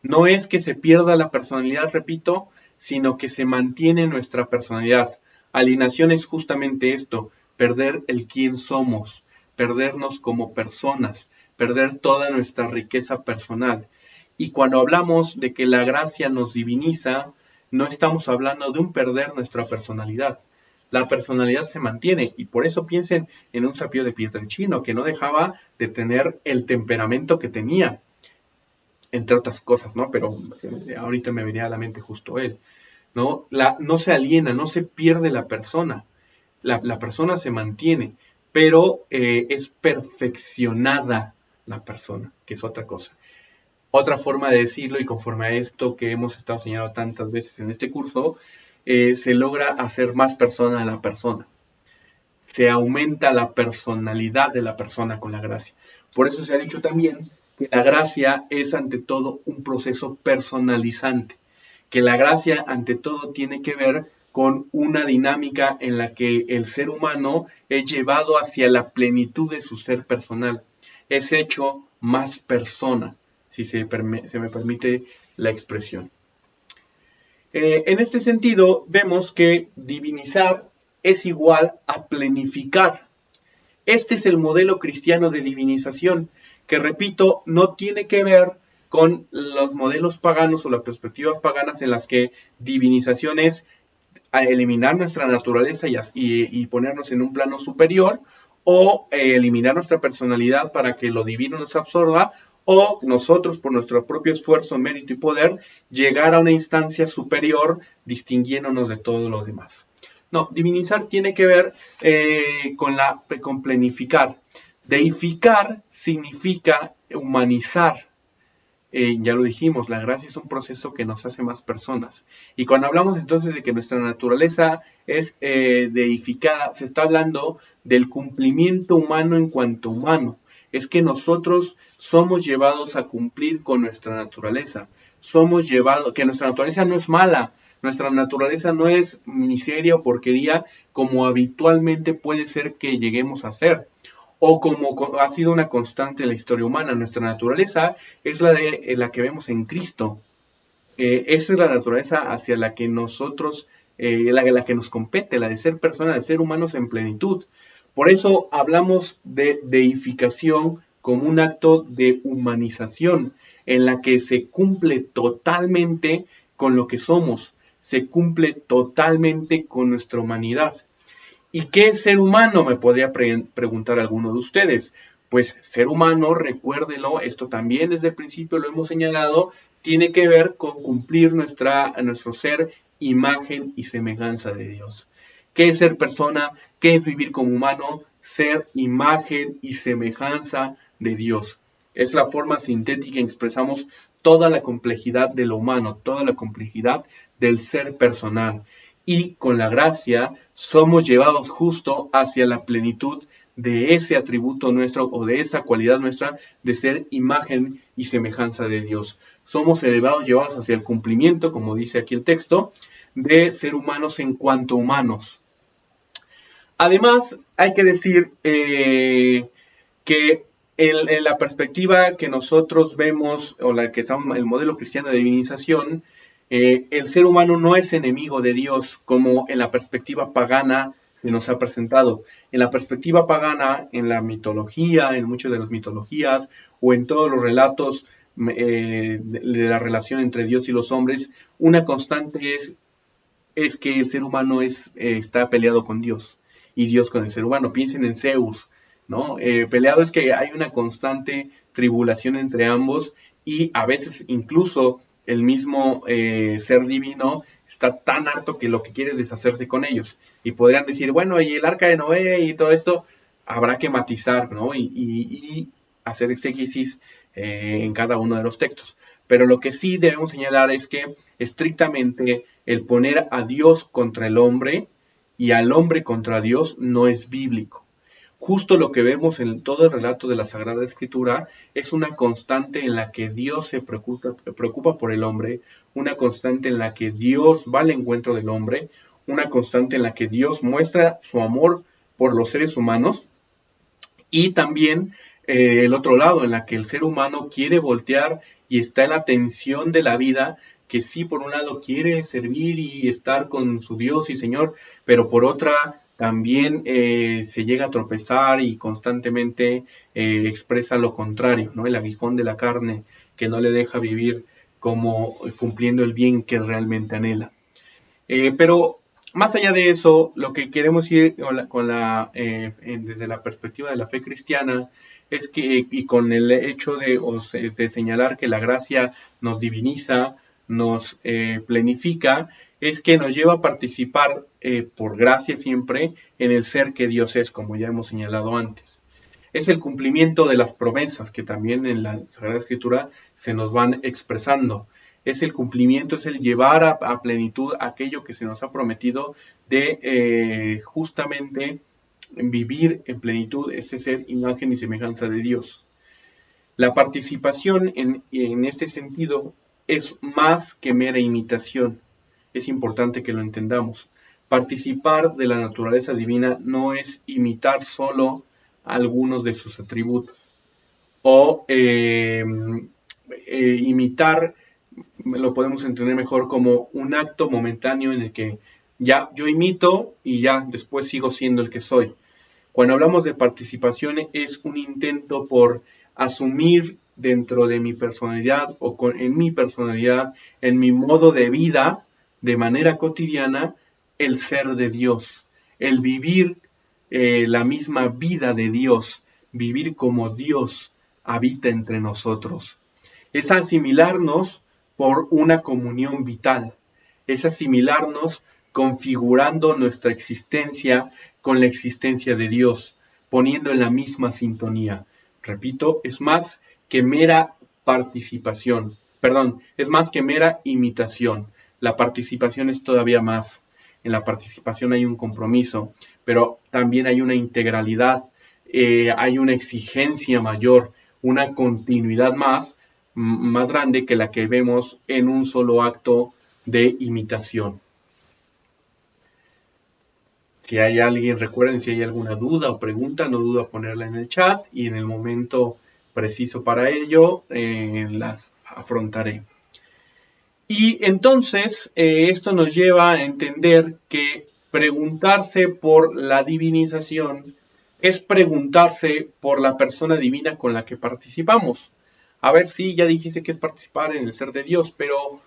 No es que se pierda la personalidad, repito, sino que se mantiene nuestra personalidad. Alienación es justamente esto, perder el quién somos, perdernos como personas, perder toda nuestra riqueza personal. Y cuando hablamos de que la gracia nos diviniza, no estamos hablando de un perder nuestra personalidad. La personalidad se mantiene y por eso piensen en un Sapio de Pietrelcino que no dejaba de tener el temperamento que tenía, entre otras cosas, ¿no? Pero ahorita me venía a la mente justo él, ¿no? No se aliena, no se pierde la persona. La persona se mantiene, pero es perfeccionada la persona, que es otra cosa. Otra forma de decirlo, y conforme a esto que hemos estado señalando tantas veces en este curso, se logra hacer más persona a la persona. Se aumenta la personalidad de la persona con la gracia. Por eso se ha dicho también que la gracia es ante todo un proceso personalizante, que la gracia ante todo tiene que ver con una dinámica en la que el ser humano es llevado hacia la plenitud de su ser personal, es hecho más persona, si se me permite la expresión. En este sentido, vemos que divinizar es igual a plenificar. Este es el modelo cristiano de divinización, que repito, no tiene que ver con los modelos paganos o las perspectivas paganas en las que divinización es a eliminar nuestra naturaleza y ponernos en un plano superior, o eliminar nuestra personalidad para que lo divino nos absorba, o nosotros por nuestro propio esfuerzo, mérito y poder llegar a una instancia superior distinguiéndonos de todo lo demás. No, divinizar tiene que ver con planificar. Deificar significa humanizar. Ya lo dijimos, la gracia es un proceso que nos hace más personas. Y cuando hablamos entonces de que nuestra naturaleza es deificada, se está hablando del cumplimiento humano en cuanto humano. Es que nosotros somos llevados a cumplir con nuestra naturaleza. Somos llevados, que nuestra naturaleza no es mala, nuestra naturaleza no es miseria o porquería como habitualmente puede ser que lleguemos a ser. O como ha sido una constante en la historia humana, nuestra naturaleza es la que vemos en Cristo. Esa es la naturaleza hacia la que nosotros, la que nos compete, la de ser personas, de ser humanos en plenitud. Por eso hablamos de deificación como un acto de humanización, en la que se cumple totalmente con lo que somos, se cumple totalmente con nuestra humanidad. ¿Y qué es ser humano? Me podría preguntar alguno de ustedes. Pues ser humano, recuérdelo, esto también desde el principio lo hemos señalado, tiene que ver con cumplir nuestro ser, imagen y semejanza de Dios. ¿Qué es ser persona? ¿Qué es vivir como humano? Ser imagen y semejanza de Dios. Es la forma sintética en que expresamos toda la complejidad de lo humano, toda la complejidad del ser personal. Y con la gracia somos llevados justo hacia la plenitud de ese atributo nuestro o de esa cualidad nuestra de ser imagen y semejanza de Dios. Somos elevados, llevados hacia el cumplimiento, como dice aquí el texto, de ser humanos en cuanto humanos. Además, hay que decir que en la perspectiva que nosotros vemos, o la que estamos, el modelo cristiano de divinización, el ser humano no es enemigo de Dios, como en la perspectiva pagana se nos ha presentado. En la perspectiva pagana, en la mitología, en muchas de las mitologías, o en todos los relatos de la relación entre Dios y los hombres, una constante es que el ser humano está peleado con Dios y Dios con el ser humano. Piensen en Zeus, ¿no? Peleado es que hay una constante tribulación entre ambos y a veces incluso el mismo ser divino está tan harto que lo que quiere es deshacerse con ellos. Y podrían decir, bueno, y el arca de Noé y todo esto, habrá que matizar, ¿no? Y hacer exégesis en cada uno de los textos. Pero lo que sí debemos señalar es que estrictamente el poner a Dios contra el hombre y al hombre contra Dios no es bíblico. Justo lo que vemos en todo el relato de la Sagrada Escritura es una constante en la que Dios se preocupa por el hombre, una constante en la que Dios va al encuentro del hombre, una constante en la que Dios muestra su amor por los seres humanos y también el otro lado, en la que el ser humano quiere voltear y está en la tensión de la vida, que sí, por un lado quiere servir y estar con su Dios y Señor, pero por otra también se llega a tropezar y constantemente expresa lo contrario, ¿no? El aguijón de la carne que no le deja vivir como cumpliendo el bien que realmente anhela. Pero más allá de eso, lo que queremos ir desde la perspectiva de la fe cristiana es que, y con el hecho de señalar que la gracia nos diviniza, nos plenifica, es que nos lleva a participar por gracia siempre en el ser que Dios es, como ya hemos señalado antes. Es el cumplimiento de las promesas que también en la Sagrada Escritura se nos van expresando. Es el cumplimiento, es el llevar a plenitud aquello que se nos ha prometido de justamente vivir en plenitud, ese ser imagen y semejanza de Dios. La participación en este sentido es más que mera imitación. Es importante que lo entendamos. Participar de la naturaleza divina no es imitar solo algunos de sus atributos o imitar, lo podemos entender mejor como un acto momentáneo en el que ya yo imito y ya después sigo siendo el que soy. Cuando hablamos de participación es un intento por asumir dentro de mi personalidad o en mi personalidad, en mi modo de vida, de manera cotidiana, el ser de Dios, el vivir la misma vida de Dios, vivir como Dios habita entre nosotros. Es asimilarnos por una comunión vital, es asimilarnos configurando nuestra existencia con la existencia de Dios, poniendo en la misma sintonía. Repito, es más que mera participación, es más que mera imitación. La participación es todavía más. En la participación hay un compromiso, pero también hay una integralidad, hay una exigencia mayor, una continuidad más grande que la que vemos en un solo acto de imitación. Si hay alguien, recuerden, si hay alguna duda o pregunta, no duda ponerla en el chat y en el momento preciso para ello las afrontaré. Y entonces esto nos lleva a entender que preguntarse por la divinización es preguntarse por la persona divina con la que participamos. A ver, sí, ya dijiste que es participar en el ser de Dios, pero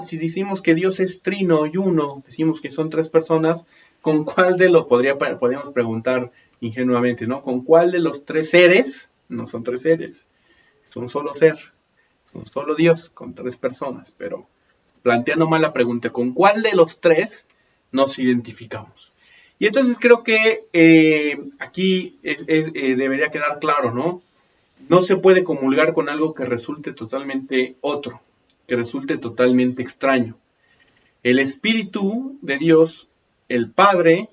si decimos que Dios es trino y uno, decimos que son tres personas, ¿con cuál de los podríamos preguntar ingenuamente, ¿no? ¿Con cuál de los tres seres? No son tres seres, es un solo ser, es un solo Dios con tres personas, pero planteando mal la pregunta, ¿con cuál de los tres nos identificamos? Y entonces creo que aquí debería quedar claro, ¿no? No se puede comulgar con algo que resulte totalmente otro, que resulte totalmente extraño. El Espíritu de Dios, el Padre,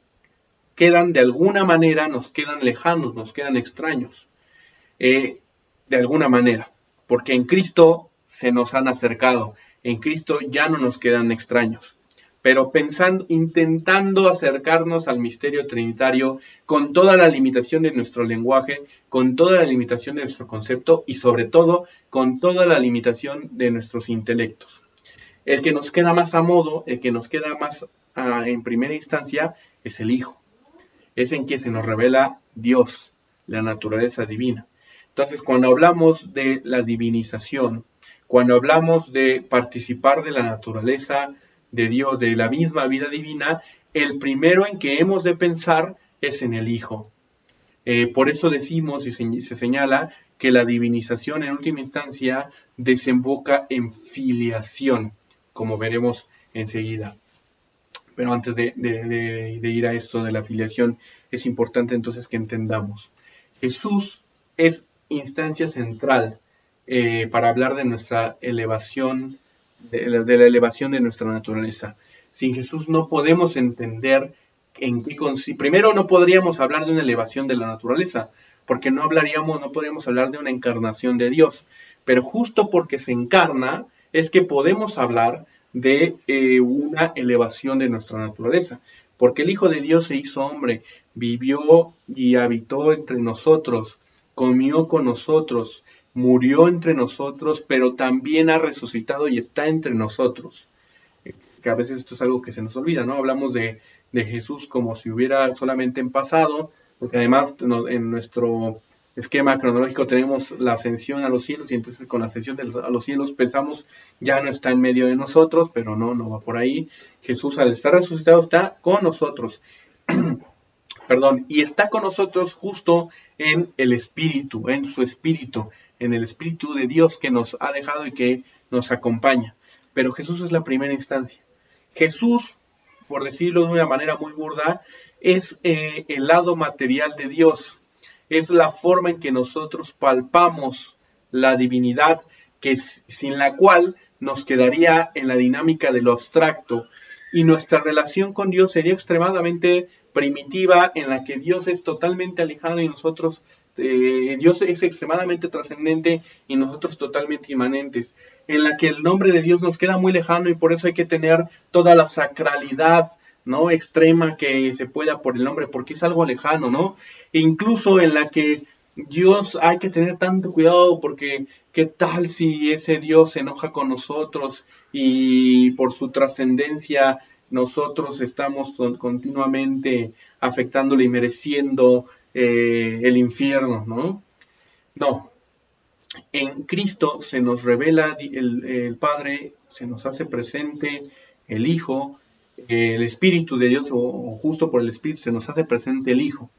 quedan de alguna manera, nos quedan lejanos, nos quedan extraños, de alguna manera, porque en Cristo se nos han acercado, en Cristo ya no nos quedan extraños, pero intentando acercarnos al misterio trinitario con toda la limitación de nuestro lenguaje, con toda la limitación de nuestro concepto y sobre todo con toda la limitación de nuestros intelectos. El que nos queda más a modo, el que nos queda más en primera instancia es el Hijo. Es en quien se nos revela Dios, la naturaleza divina. Entonces, cuando hablamos de la divinización, cuando hablamos de participar de la naturaleza de Dios, de la misma vida divina, el primero en que hemos de pensar es en el Hijo. Por eso decimos y se señala que la divinización en última instancia desemboca en filiación, como veremos enseguida. Pero antes de ir a esto de la filiación, es importante entonces que entendamos. Jesús es instancia central para hablar de nuestra elevación, de la elevación de nuestra naturaleza. Sin Jesús no podemos entender en qué consiste. Primero, no podríamos hablar de una elevación de la naturaleza, porque no podríamos hablar de una encarnación de Dios. Pero justo porque se encarna, es que podemos hablar de una elevación de nuestra naturaleza. Porque el Hijo de Dios se hizo hombre, vivió y habitó entre nosotros, comió con nosotros, murió entre nosotros, pero también ha resucitado y está entre nosotros. Que a veces esto es algo que se nos olvida, ¿no? Hablamos de Jesús como si hubiera solamente en pasado, porque además en nuestro esquema cronológico tenemos la ascensión a los cielos, y entonces con la ascensión a los cielos pensamos ya no está en medio de nosotros, pero no va por ahí. Jesús, al estar resucitado, está con nosotros. Perdón, y está con nosotros justo en el Espíritu, en su Espíritu, en el Espíritu de Dios que nos ha dejado y que nos acompaña. Pero Jesús es la primera instancia. Jesús, por decirlo de una manera muy burda, es el lado material de Dios. Es la forma en que nosotros palpamos la divinidad, sin la cual nos quedaría en la dinámica de lo abstracto. Y nuestra relación con Dios sería extremadamente primitiva, en la que Dios es totalmente alejado y nosotros, Dios es extremadamente trascendente y nosotros totalmente inmanentes, en la que el nombre de Dios nos queda muy lejano y por eso hay que tener toda la sacralidad, ¿no?, extrema que se pueda por el nombre, porque es algo lejano, ¿no? E incluso en la que Dios hay que tener tanto cuidado porque ¿qué tal si ese Dios se enoja con nosotros y por su trascendencia nosotros estamos continuamente afectándole y mereciendo el infierno, ¿no? No. En Cristo se nos revela el Padre, se nos hace presente el Hijo, el Espíritu de Dios, o justo por el Espíritu se nos hace presente el Hijo.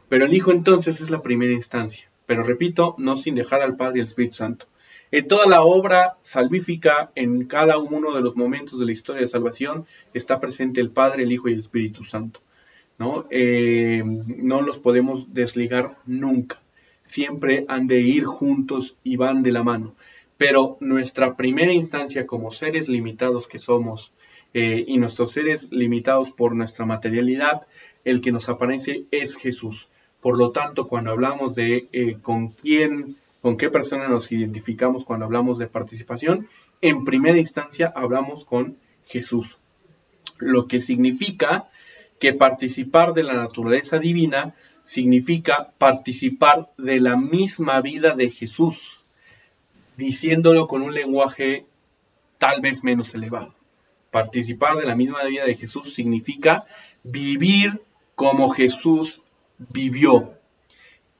Pero el Hijo entonces es la primera instancia. Pero repito, no sin dejar al Padre y al Espíritu Santo. En toda la obra salvífica, en cada uno de los momentos de la historia de salvación, está presente el Padre, el Hijo y el Espíritu Santo, ¿no? No los podemos desligar nunca. Siempre han de ir juntos y van de la mano. Pero nuestra primera instancia como seres limitados que somos, y nuestros seres limitados por nuestra materialidad, el que nos aparece es Jesús. Por lo tanto, cuando hablamos de con qué persona nos identificamos cuando hablamos de participación, en primera instancia hablamos con Jesús. Lo que significa que participar de la naturaleza divina significa participar de la misma vida de Jesús, diciéndolo con un lenguaje tal vez menos elevado. Participar de la misma vida de Jesús significa vivir como Jesús vivió.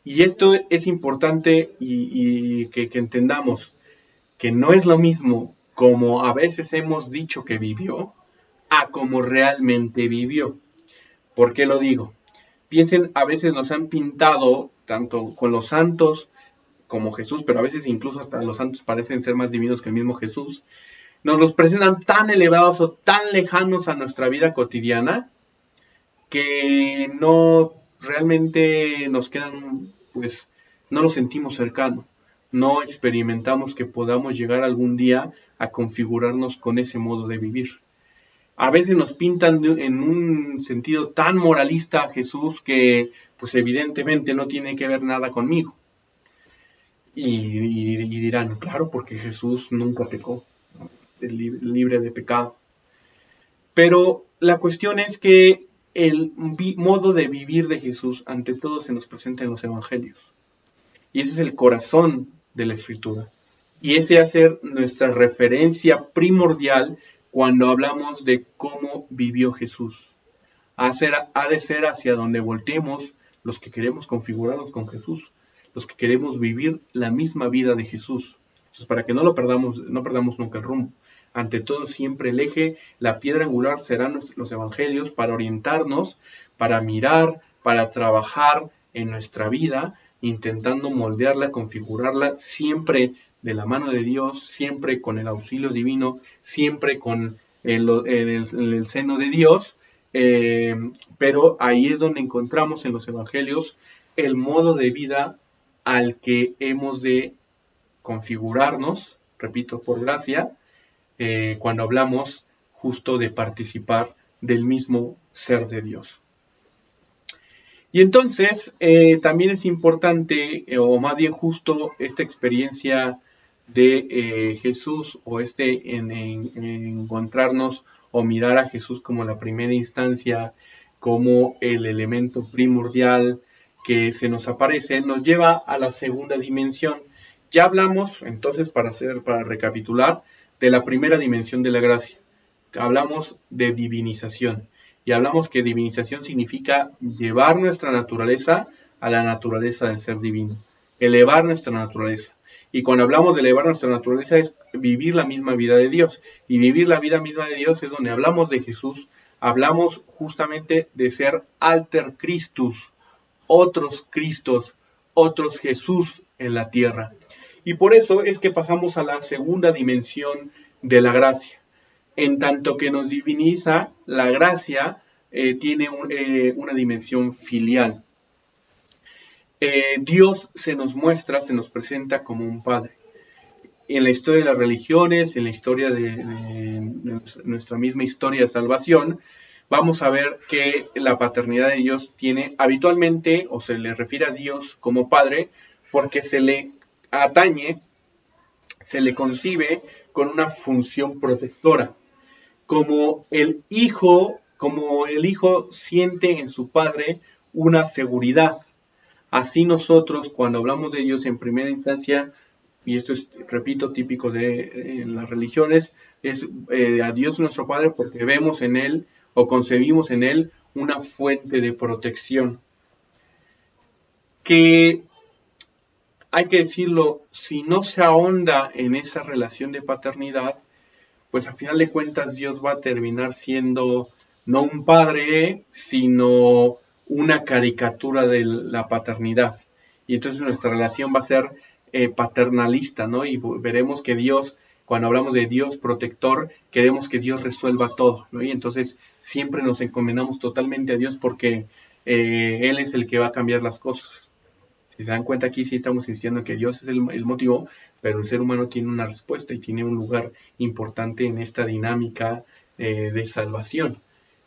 Y esto es importante y que entendamos que no es lo mismo como a veces hemos dicho que vivió a como realmente vivió. ¿Por qué lo digo? Piensen, a veces nos han pintado, tanto con los santos como Jesús, pero a veces incluso hasta los santos parecen ser más divinos que el mismo Jesús, nos los presentan tan elevados o tan lejanos a nuestra vida cotidiana que no realmente nos quedan, pues no lo sentimos cercano, no experimentamos que podamos llegar algún día a configurarnos con ese modo de vivir. A veces nos pintan en un sentido tan moralista a Jesús que pues evidentemente no tiene que ver nada conmigo. Y dirán, claro, porque Jesús nunca pecó, ¿no? Es libre de pecado. Pero la cuestión es que el modo de vivir de Jesús ante todo se nos presenta en los evangelios. Y ese es el corazón de la escritura. Y ese va a ser nuestra referencia primordial cuando hablamos de cómo vivió Jesús. Ha de ser hacia donde volteemos los que queremos configurarnos con Jesús, los que queremos vivir la misma vida de Jesús. Entonces, para que no perdamos nunca el rumbo. Ante todo, siempre el eje, la piedra angular serán los evangelios para orientarnos, para mirar, para trabajar en nuestra vida, intentando moldearla, configurarla, siempre de la mano de Dios, siempre con el auxilio divino, siempre con el seno de Dios, pero ahí es donde encontramos en los evangelios el modo de vida al que hemos de configurarnos, repito, por gracia, cuando hablamos justo de participar del mismo ser de Dios. Y entonces también es importante, o más bien justo, esta experiencia de Jesús, o en encontrarnos o mirar a Jesús como la primera instancia, como el elemento primordial que se nos aparece, nos lleva a la segunda dimensión. Ya hablamos, entonces, para recapitular, de la primera dimensión de la gracia. Hablamos de divinización. Y hablamos que divinización significa llevar nuestra naturaleza a la naturaleza del ser divino. Elevar nuestra naturaleza. Y cuando hablamos de elevar nuestra naturaleza es vivir la misma vida de Dios. Y vivir la vida misma de Dios es donde hablamos de Jesús. Hablamos justamente de ser alter Christus, otros Cristos, otros Jesús en la tierra. Y por eso es que pasamos a la segunda dimensión de la gracia. En tanto que nos diviniza, la gracia tiene una dimensión filial. Dios se nos muestra, se nos presenta como un padre. En la historia de las religiones, en la historia de nuestra misma historia de salvación, vamos a ver que la paternidad de Dios tiene habitualmente, o se le refiere a Dios como padre, porque se le atañe, se le concibe con una función protectora. Como el hijo siente en su padre una seguridad. Así nosotros, cuando hablamos de Dios en primera instancia, y esto es, repito, típico de las religiones, es a Dios nuestro Padre porque vemos en Él o concebimos en Él una fuente de protección. Que, hay que decirlo, si no se ahonda en esa relación de paternidad, pues a final de cuentas Dios va a terminar siendo no un padre, sino una caricatura de la paternidad. Y entonces nuestra relación va a ser paternalista, ¿no? Y veremos que Dios, cuando hablamos de Dios protector, queremos que Dios resuelva todo, ¿no? Y entonces siempre nos encomendamos totalmente a Dios porque Él es el que va a cambiar las cosas. Si se dan cuenta, aquí sí estamos insistiendo que Dios es el motivo, pero el ser humano tiene una respuesta y tiene un lugar importante en esta dinámica de salvación.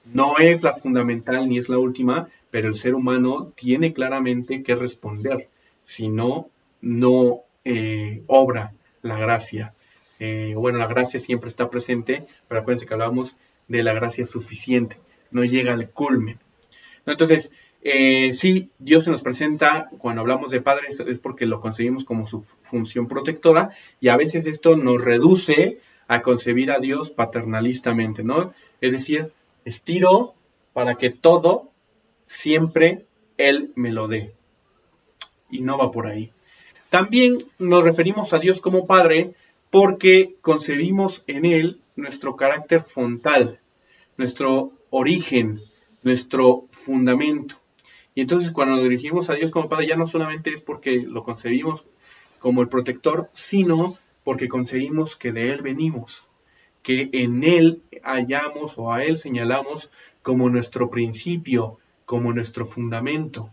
No es la fundamental ni es la última, pero el ser humano tiene claramente que responder. Si no, no obra la gracia. Bueno, la gracia siempre está presente, pero acuérdense que hablamos de la gracia suficiente. No llega al culmen. Entonces, sí, Dios se nos presenta, cuando hablamos de Padre, es porque lo concebimos como su función protectora, y a veces esto nos reduce a concebir a Dios paternalistamente, ¿no? Es decir, estiro para que todo, siempre, Él me lo dé. Y no va por ahí. También nos referimos a Dios como Padre porque concebimos en Él nuestro carácter fontal, nuestro origen, nuestro fundamento. Y entonces cuando nos dirigimos a Dios como Padre ya no solamente es porque lo concebimos como el protector, sino porque concebimos que de Él venimos, que en Él hallamos o a Él señalamos como nuestro principio, como nuestro fundamento,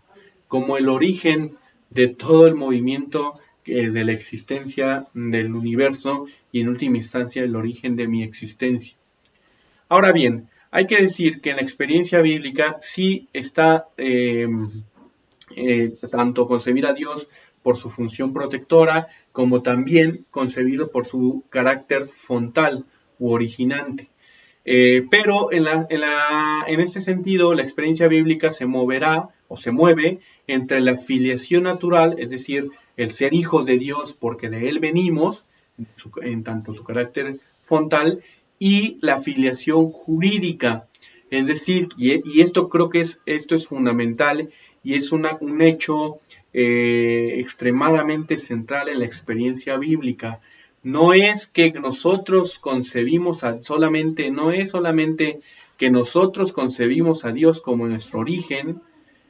como el origen de todo el movimiento de la existencia del universo y en última instancia el origen de mi existencia. Ahora bien, hay que decir que en la experiencia bíblica sí está tanto concebir a Dios por su función protectora, como también concebirlo por su carácter fontal u originante. Pero en este sentido, la experiencia bíblica se moverá o se mueve entre la filiación natural, es decir, el ser hijos de Dios porque de Él venimos, en tanto su carácter fontal, y la filiación jurídica. Es decir, y esto creo que esto es fundamental y es un hecho extremadamente central en la experiencia bíblica. No es que nosotros concebimos solamente, no es solamente que nosotros concebimos a Dios como nuestro origen,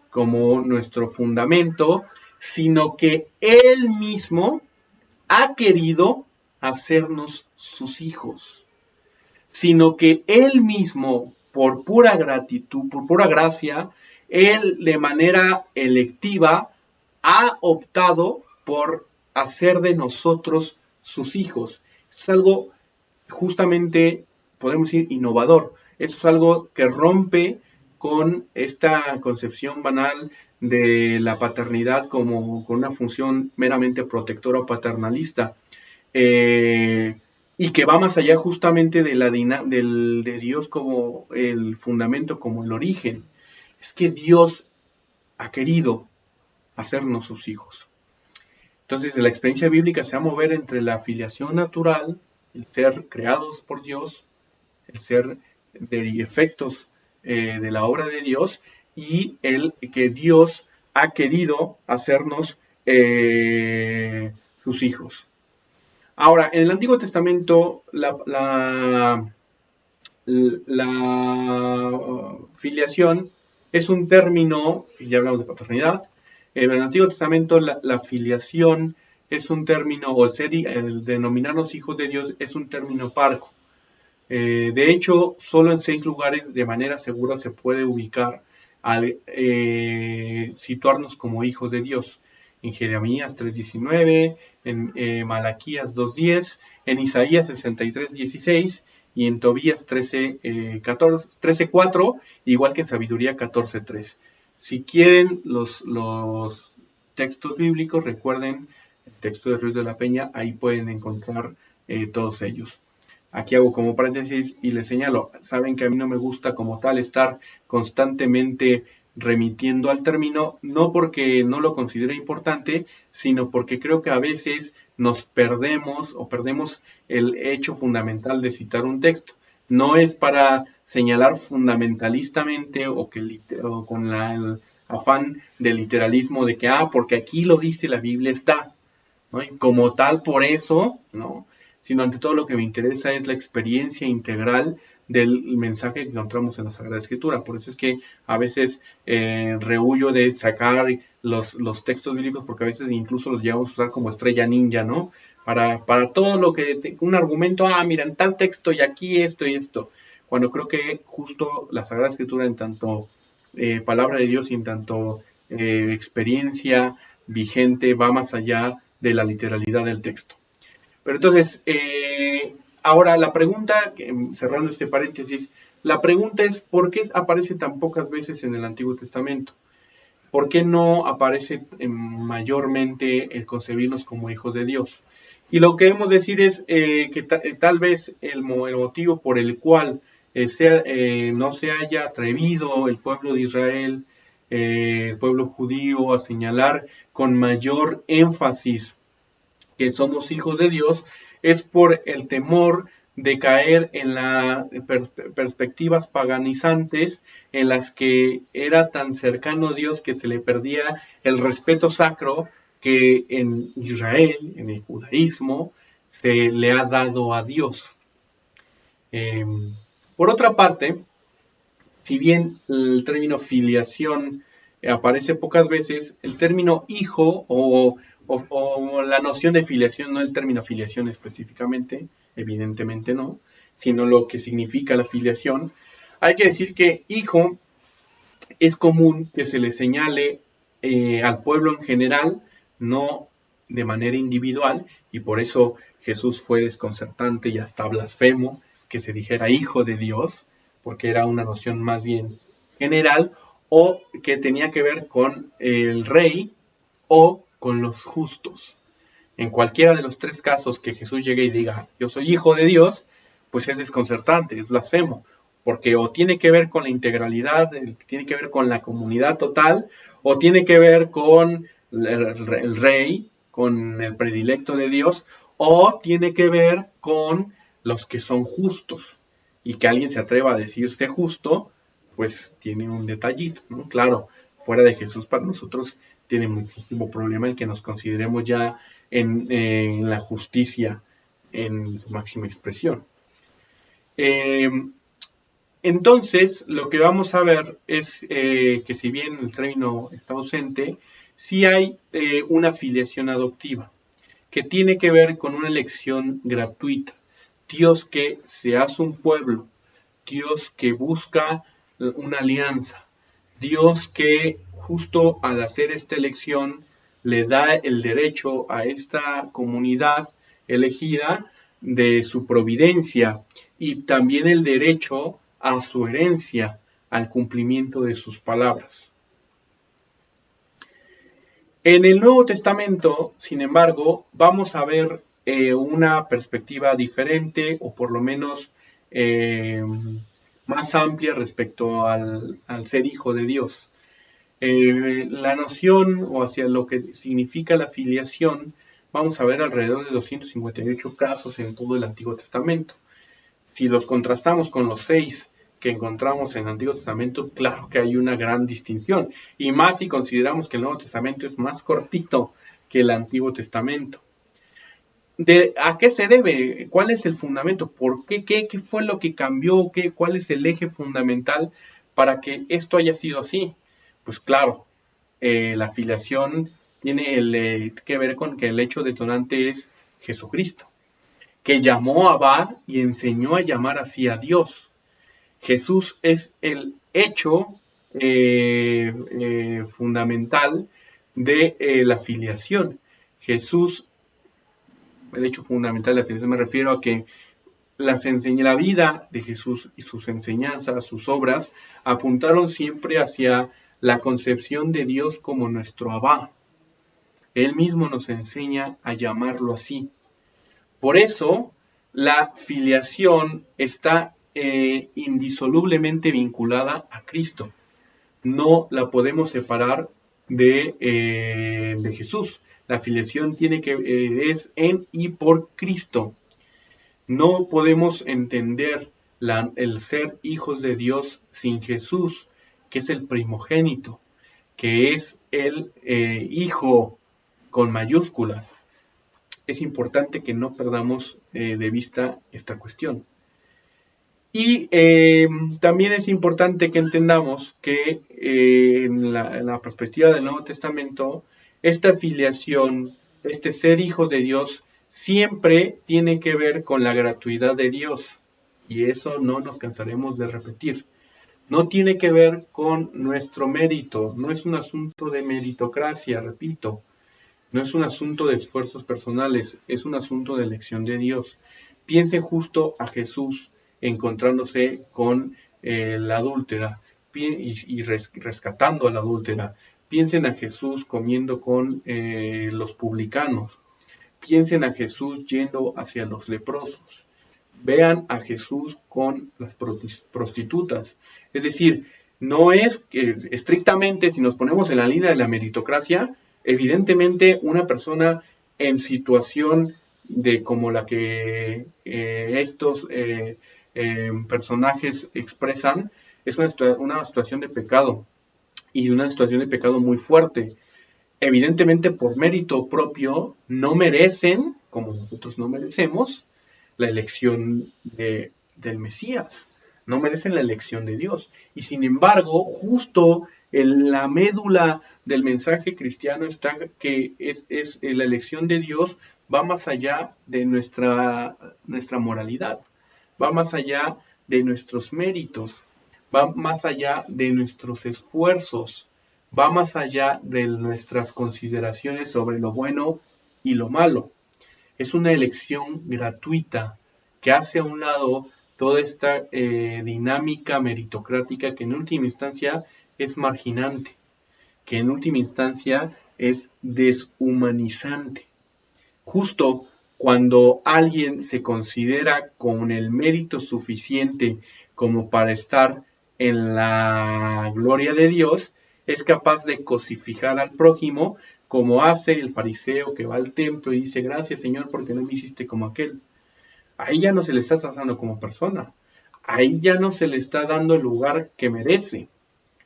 como nuestro fundamento, sino que Él mismo ha querido hacernos sus hijos. Sino que Él mismo, por pura gratitud, por pura gracia, Él de manera electiva ha optado por hacer de nosotros sus hijos. Es algo justamente, podemos decir, innovador. Eso es algo que rompe con esta concepción banal de la paternidad como con una función meramente protectora o paternalista. Y que va más allá justamente de de Dios como el fundamento, como el origen. Es que Dios ha querido hacernos sus hijos. Entonces, la experiencia bíblica se va a mover entre la filiación natural, el ser creados por Dios, el ser de efectos de la obra de Dios, y el que Dios ha querido hacernos sus hijos. Ahora, en el Antiguo Testamento, la filiación es un término, y ya hablamos de paternidad. En el Antiguo Testamento la filiación es un término, o el denominarnos hijos de Dios es un término parco. De hecho, solo en 6 lugares de manera segura se puede ubicar al situarnos como hijos de Dios. En Jeremías 3.19, en Malaquías 2.10, en Isaías 63.16 y en Tobías 13.4, igual que en Sabiduría 14.3. Si quieren los textos bíblicos, recuerden el texto de Ruiz de la Peña, ahí pueden encontrar todos ellos. Aquí hago como paréntesis y les señalo, saben que a mí no me gusta como tal estar constantemente remitiendo al término, no porque no lo considere importante, sino porque creo que a veces nos perdemos o perdemos el hecho fundamental de citar un texto. No es para señalar fundamentalistamente o con el afán del literalismo de que, porque aquí lo dice la Biblia está, ¿no? Y como tal, por eso, ¿no? Sino ante todo lo que me interesa es la experiencia integral del mensaje que encontramos en la Sagrada Escritura. Por eso es que a veces rehuyo de sacar los textos bíblicos, porque a veces incluso los llevamos a usar como estrella ninja, ¿no? Para todo lo que, un argumento, mira, en tal texto y aquí esto y esto. Cuando creo que justo la Sagrada Escritura, en tanto palabra de Dios y en tanto experiencia vigente, va más allá de la literalidad del texto. Pero entonces, ahora la pregunta, cerrando este paréntesis, la pregunta es, ¿por qué aparece tan pocas veces en el Antiguo Testamento? ¿Por qué no aparece mayormente el concebirnos como hijos de Dios? Y lo que debemos decir es que tal vez el motivo por el cual no se haya atrevido el pueblo de Israel, el pueblo judío, a señalar con mayor énfasis que somos hijos de Dios, es por el temor de caer en las perspectivas paganizantes en las que era tan cercano a Dios que se le perdía el respeto sacro que en Israel, en el judaísmo, se le ha dado a Dios. Por otra parte, si bien el término filiación aparece pocas veces, el término hijo o la noción de filiación, no el término filiación específicamente, evidentemente no, sino lo que significa la filiación, hay que decir que hijo es común que se le señale al pueblo en general, no de manera individual, y por eso Jesús fue desconcertante y hasta blasfemo que se dijera hijo de Dios, porque era una noción más bien general, o que tenía que ver con el rey o con los justos. En cualquiera de los 3 casos que Jesús llegue y diga, yo soy hijo de Dios, pues es desconcertante, es blasfemo, porque o tiene que ver con la integralidad, tiene que ver con la comunidad total, o tiene que ver con el rey, con el predilecto de Dios, o tiene que ver con los que son justos. Y que alguien se atreva a decirse justo, pues tiene un detallito, ¿no? Claro, fuera de Jesús para nosotros tiene muchísimo problema el que nos consideremos ya en la justicia en su máxima expresión. Entonces, lo que vamos a ver es que si bien el término está ausente, sí hay una filiación adoptiva, que tiene que ver con una elección gratuita. Dios que se hace un pueblo, Dios que busca una alianza, Dios que justo al hacer esta elección le da el derecho a esta comunidad elegida de su providencia y también el derecho a su herencia, al cumplimiento de sus palabras. En el Nuevo Testamento, sin embargo, vamos a ver una perspectiva diferente, o por lo menos más amplia respecto al ser hijo de Dios. La noción o hacia lo que significa la filiación, vamos a ver alrededor de 258 casos en todo el Antiguo Testamento. Si los contrastamos con los 6 que encontramos en el Antiguo Testamento, claro que hay una gran distinción. Y más si consideramos que el Nuevo Testamento es más cortito que el Antiguo Testamento. ¿A qué se debe? ¿Cuál es el fundamento? ¿Por qué? ¿Qué fue lo que cambió? ¿Cuál es el eje fundamental para que esto haya sido así? Pues claro, la filiación tiene que ver con que el hecho detonante es Jesucristo, que llamó a Abba y enseñó a llamar así a Dios. Jesús es el hecho fundamental de la filiación. Jesús, el hecho fundamental de la filiación, me refiero a que la vida de Jesús y sus enseñanzas, sus obras, apuntaron siempre hacia la concepción de Dios como nuestro Abba. Él mismo nos enseña a llamarlo así. Por eso, la filiación está indisolublemente vinculada a Cristo. No la podemos separar de Jesús. La filiación es en y por Cristo. No podemos entender el ser hijos de Dios sin Jesús, que es el primogénito, que es el Hijo con mayúsculas. Es importante que no perdamos de vista esta cuestión. Y también es importante que entendamos que en la perspectiva del Nuevo Testamento, esta filiación, este ser hijos de Dios, siempre tiene que ver con la gratuidad de Dios. Y eso no nos cansaremos de repetir. No tiene que ver con nuestro mérito, no es un asunto de meritocracia, repito. No es un asunto de esfuerzos personales, es un asunto de elección de Dios. Piense justo a Jesús encontrándose con la adúltera y rescatando a la adúltera. Piensen a Jesús comiendo con los publicanos. Piensen a Jesús yendo hacia los leprosos. Vean a Jesús con las prostitutas. Es decir, no es que estrictamente, si nos ponemos en la línea de la meritocracia, evidentemente una persona en situación de como la que estos personajes expresan, es una situación de pecado, y una situación de pecado muy fuerte. Evidentemente por mérito propio no merecen, como nosotros no merecemos, la elección del Mesías, no merecen la elección de Dios. Y sin embargo, justo en la médula del mensaje cristiano está que es la elección de Dios va más allá de nuestra moralidad, va más allá de nuestros méritos, va más allá de nuestros esfuerzos, va más allá de nuestras consideraciones sobre lo bueno y lo malo. Es una elección gratuita que hace a un lado toda esta dinámica meritocrática que en última instancia es marginante, que en última instancia es deshumanizante. Justo cuando alguien se considera con el mérito suficiente como para estar en la gloria de Dios, es capaz de cosificar al prójimo, como hace el fariseo que va al templo y dice: gracias, Señor, porque no me hiciste como aquel. Ahí ya no se le está tratando como persona, ahí ya no se le está dando el lugar que merece,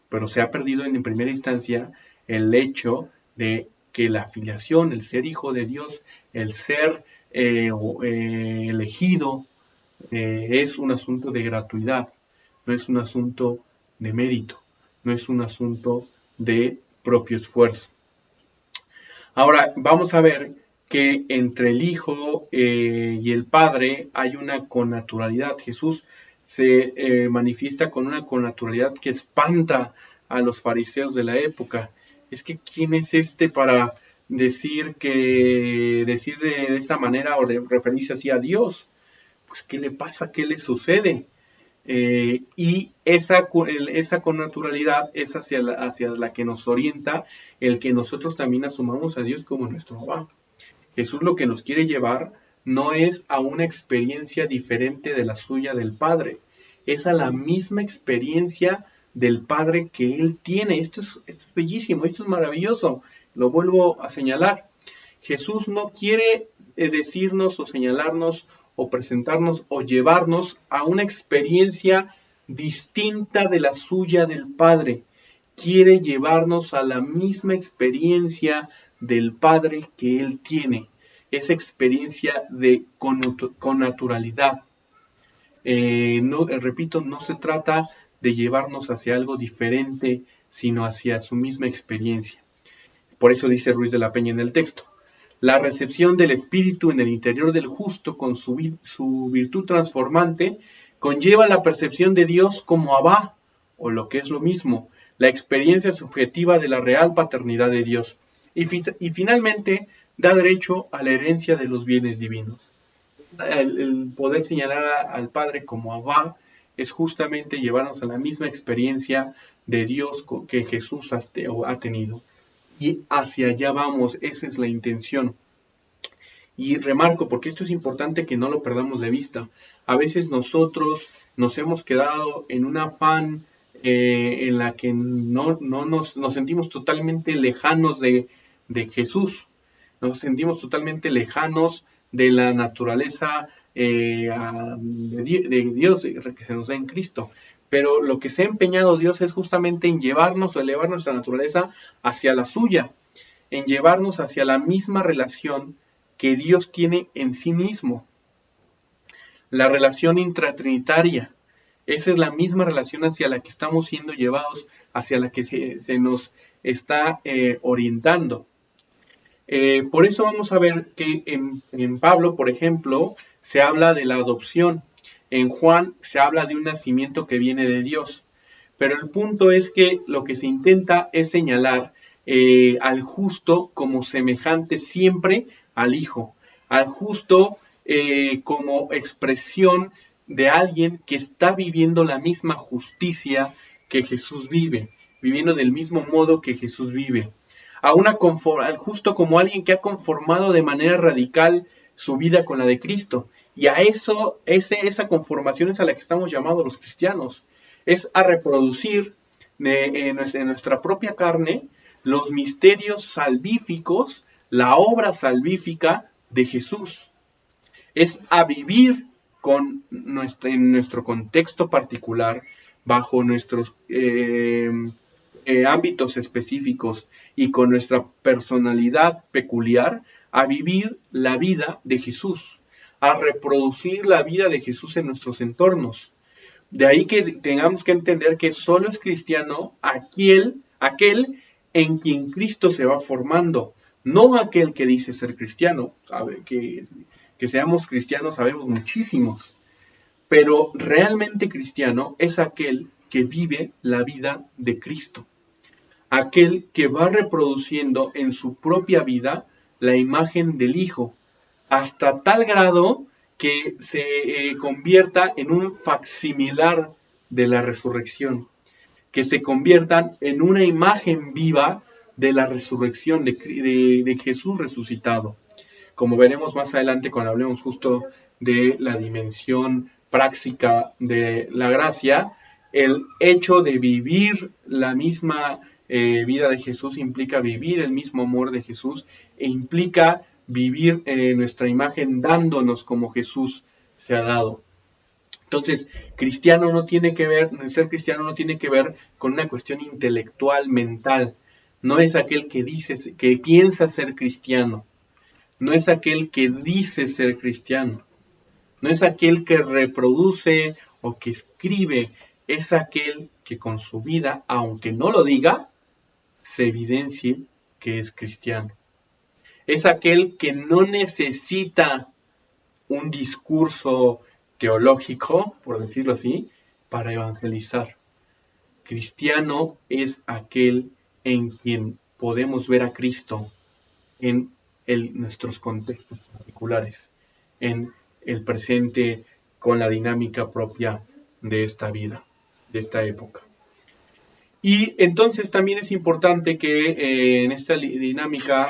pero se ha perdido en primera instancia el hecho de que la filiación, el ser hijo de Dios, el ser elegido, es un asunto de gratuidad, no es un asunto de mérito, no es un asunto de propio esfuerzo. Ahora vamos a ver que entre el Hijo y el Padre hay una connaturalidad. Jesús se manifiesta con una connaturalidad que espanta a los fariseos de la época. Es que ¿quién es este para decir de esta manera o referirse así a Dios. Pues, ¿qué le pasa? ¿Qué le sucede? Y esa connaturalidad es hacia la que nos orienta el que nosotros también asumamos a Dios como nuestro Abba. Jesús lo que nos quiere llevar no es a una experiencia diferente de la suya del Padre, es a la misma experiencia del Padre que Él tiene. Esto es bellísimo, esto es maravilloso, lo vuelvo a señalar. Jesús no quiere decirnos o señalarnos o presentarnos o llevarnos a una experiencia distinta de la suya del Padre. Quiere llevarnos a la misma experiencia del Padre que Él tiene. Esa experiencia de connaturalidad. Repito, no se trata de llevarnos hacia algo diferente, sino hacia su misma experiencia. Por eso dice Ruiz de la Peña en el texto: la recepción del Espíritu en el interior del justo con su virtud transformante conlleva la percepción de Dios como Abba, o lo que es lo mismo, la experiencia subjetiva de la real paternidad de Dios. Y finalmente da derecho a la herencia de los bienes divinos. El poder señalar al Padre como Abba es justamente llevarnos a la misma experiencia de Dios que Jesús ha tenido. Y hacia allá vamos, esa es la intención. Y remarco, porque esto es importante que no lo perdamos de vista. A veces nosotros nos hemos quedado en un afán en la que no nos sentimos totalmente lejanos de Jesús. Nos sentimos totalmente lejanos de la naturaleza de Dios que se nos da en Cristo. Pero lo que se ha empeñado Dios es justamente en llevarnos o elevar nuestra naturaleza hacia la suya, en llevarnos hacia la misma relación que Dios tiene en sí mismo. La relación intratrinitaria. Esa es la misma relación hacia la que estamos siendo llevados, hacia la que se nos está orientando. Por eso vamos a ver que en Pablo, por ejemplo, se habla de la adopción. En Juan se habla de un nacimiento que viene de Dios. Pero el punto es que lo que se intenta es señalar al justo como semejante siempre al Hijo. Al justo como expresión de alguien que está viviendo la misma justicia que Jesús vive, viviendo del mismo modo que Jesús vive. Al justo como alguien que ha conformado de manera radical su vida con la de Cristo. Y a esa conformación es a la que estamos llamados los cristianos. Es a reproducir en nuestra propia carne los misterios salvíficos, la obra salvífica de Jesús. Es a vivir en nuestro contexto particular, bajo nuestros ámbitos específicos y con nuestra personalidad peculiar, a vivir la vida de Jesús, a reproducir la vida de Jesús en nuestros entornos. De ahí que tengamos que entender que solo es cristiano aquel en quien Cristo se va formando, no aquel que dice ser cristiano. Que seamos cristianos sabemos muchísimos, pero realmente cristiano es aquel que vive la vida de Cristo, aquel que va reproduciendo en su propia vida la imagen del Hijo, hasta tal grado que se convierta en un facsimilar de la resurrección, que se conviertan en una imagen viva de la resurrección de Jesús resucitado. Como veremos más adelante cuando hablemos justo de la dimensión práctica de la gracia, el hecho de vivir la misma vida de Jesús implica vivir el mismo amor de Jesús e implica vivir nuestra imagen dándonos como Jesús se ha dado. Entonces, ser cristiano no tiene que ver con una cuestión intelectual, mental. No es aquel que piensa ser cristiano. No es aquel que dice ser cristiano. No es aquel que reproduce o que escribe. Es aquel que con su vida, aunque no lo diga, se evidencie que es cristiano. Es aquel que no necesita un discurso teológico, por decirlo así, para evangelizar. Cristiano es aquel en quien podemos ver a Cristo en nuestros contextos particulares, en el presente con la dinámica propia de esta vida, de esta época. Y entonces también es importante que en esta dinámica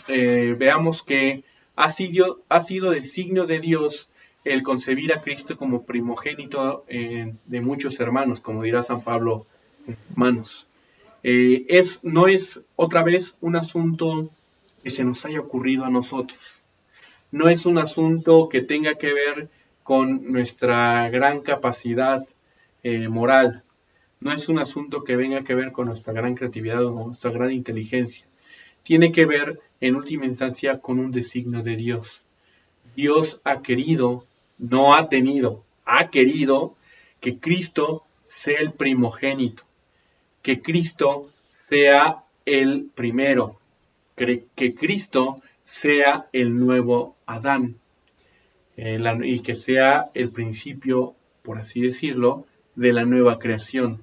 veamos que ha sido designio de Dios el concebir a Cristo como primogénito de muchos hermanos, como dirá San Pablo en Romanos. No es otra vez un asunto que se nos haya ocurrido a nosotros. No es un asunto que tenga que ver con nuestra gran capacidad moral. No es un asunto que venga que ver con nuestra gran creatividad o nuestra gran inteligencia. Tiene que ver, en última instancia, con un designio de Dios. Dios ha querido, no ha tenido, ha querido que Cristo sea el primogénito, que Cristo sea el primero, que Cristo sea el nuevo Adán, y que sea el principio, por así decirlo, de la nueva creación.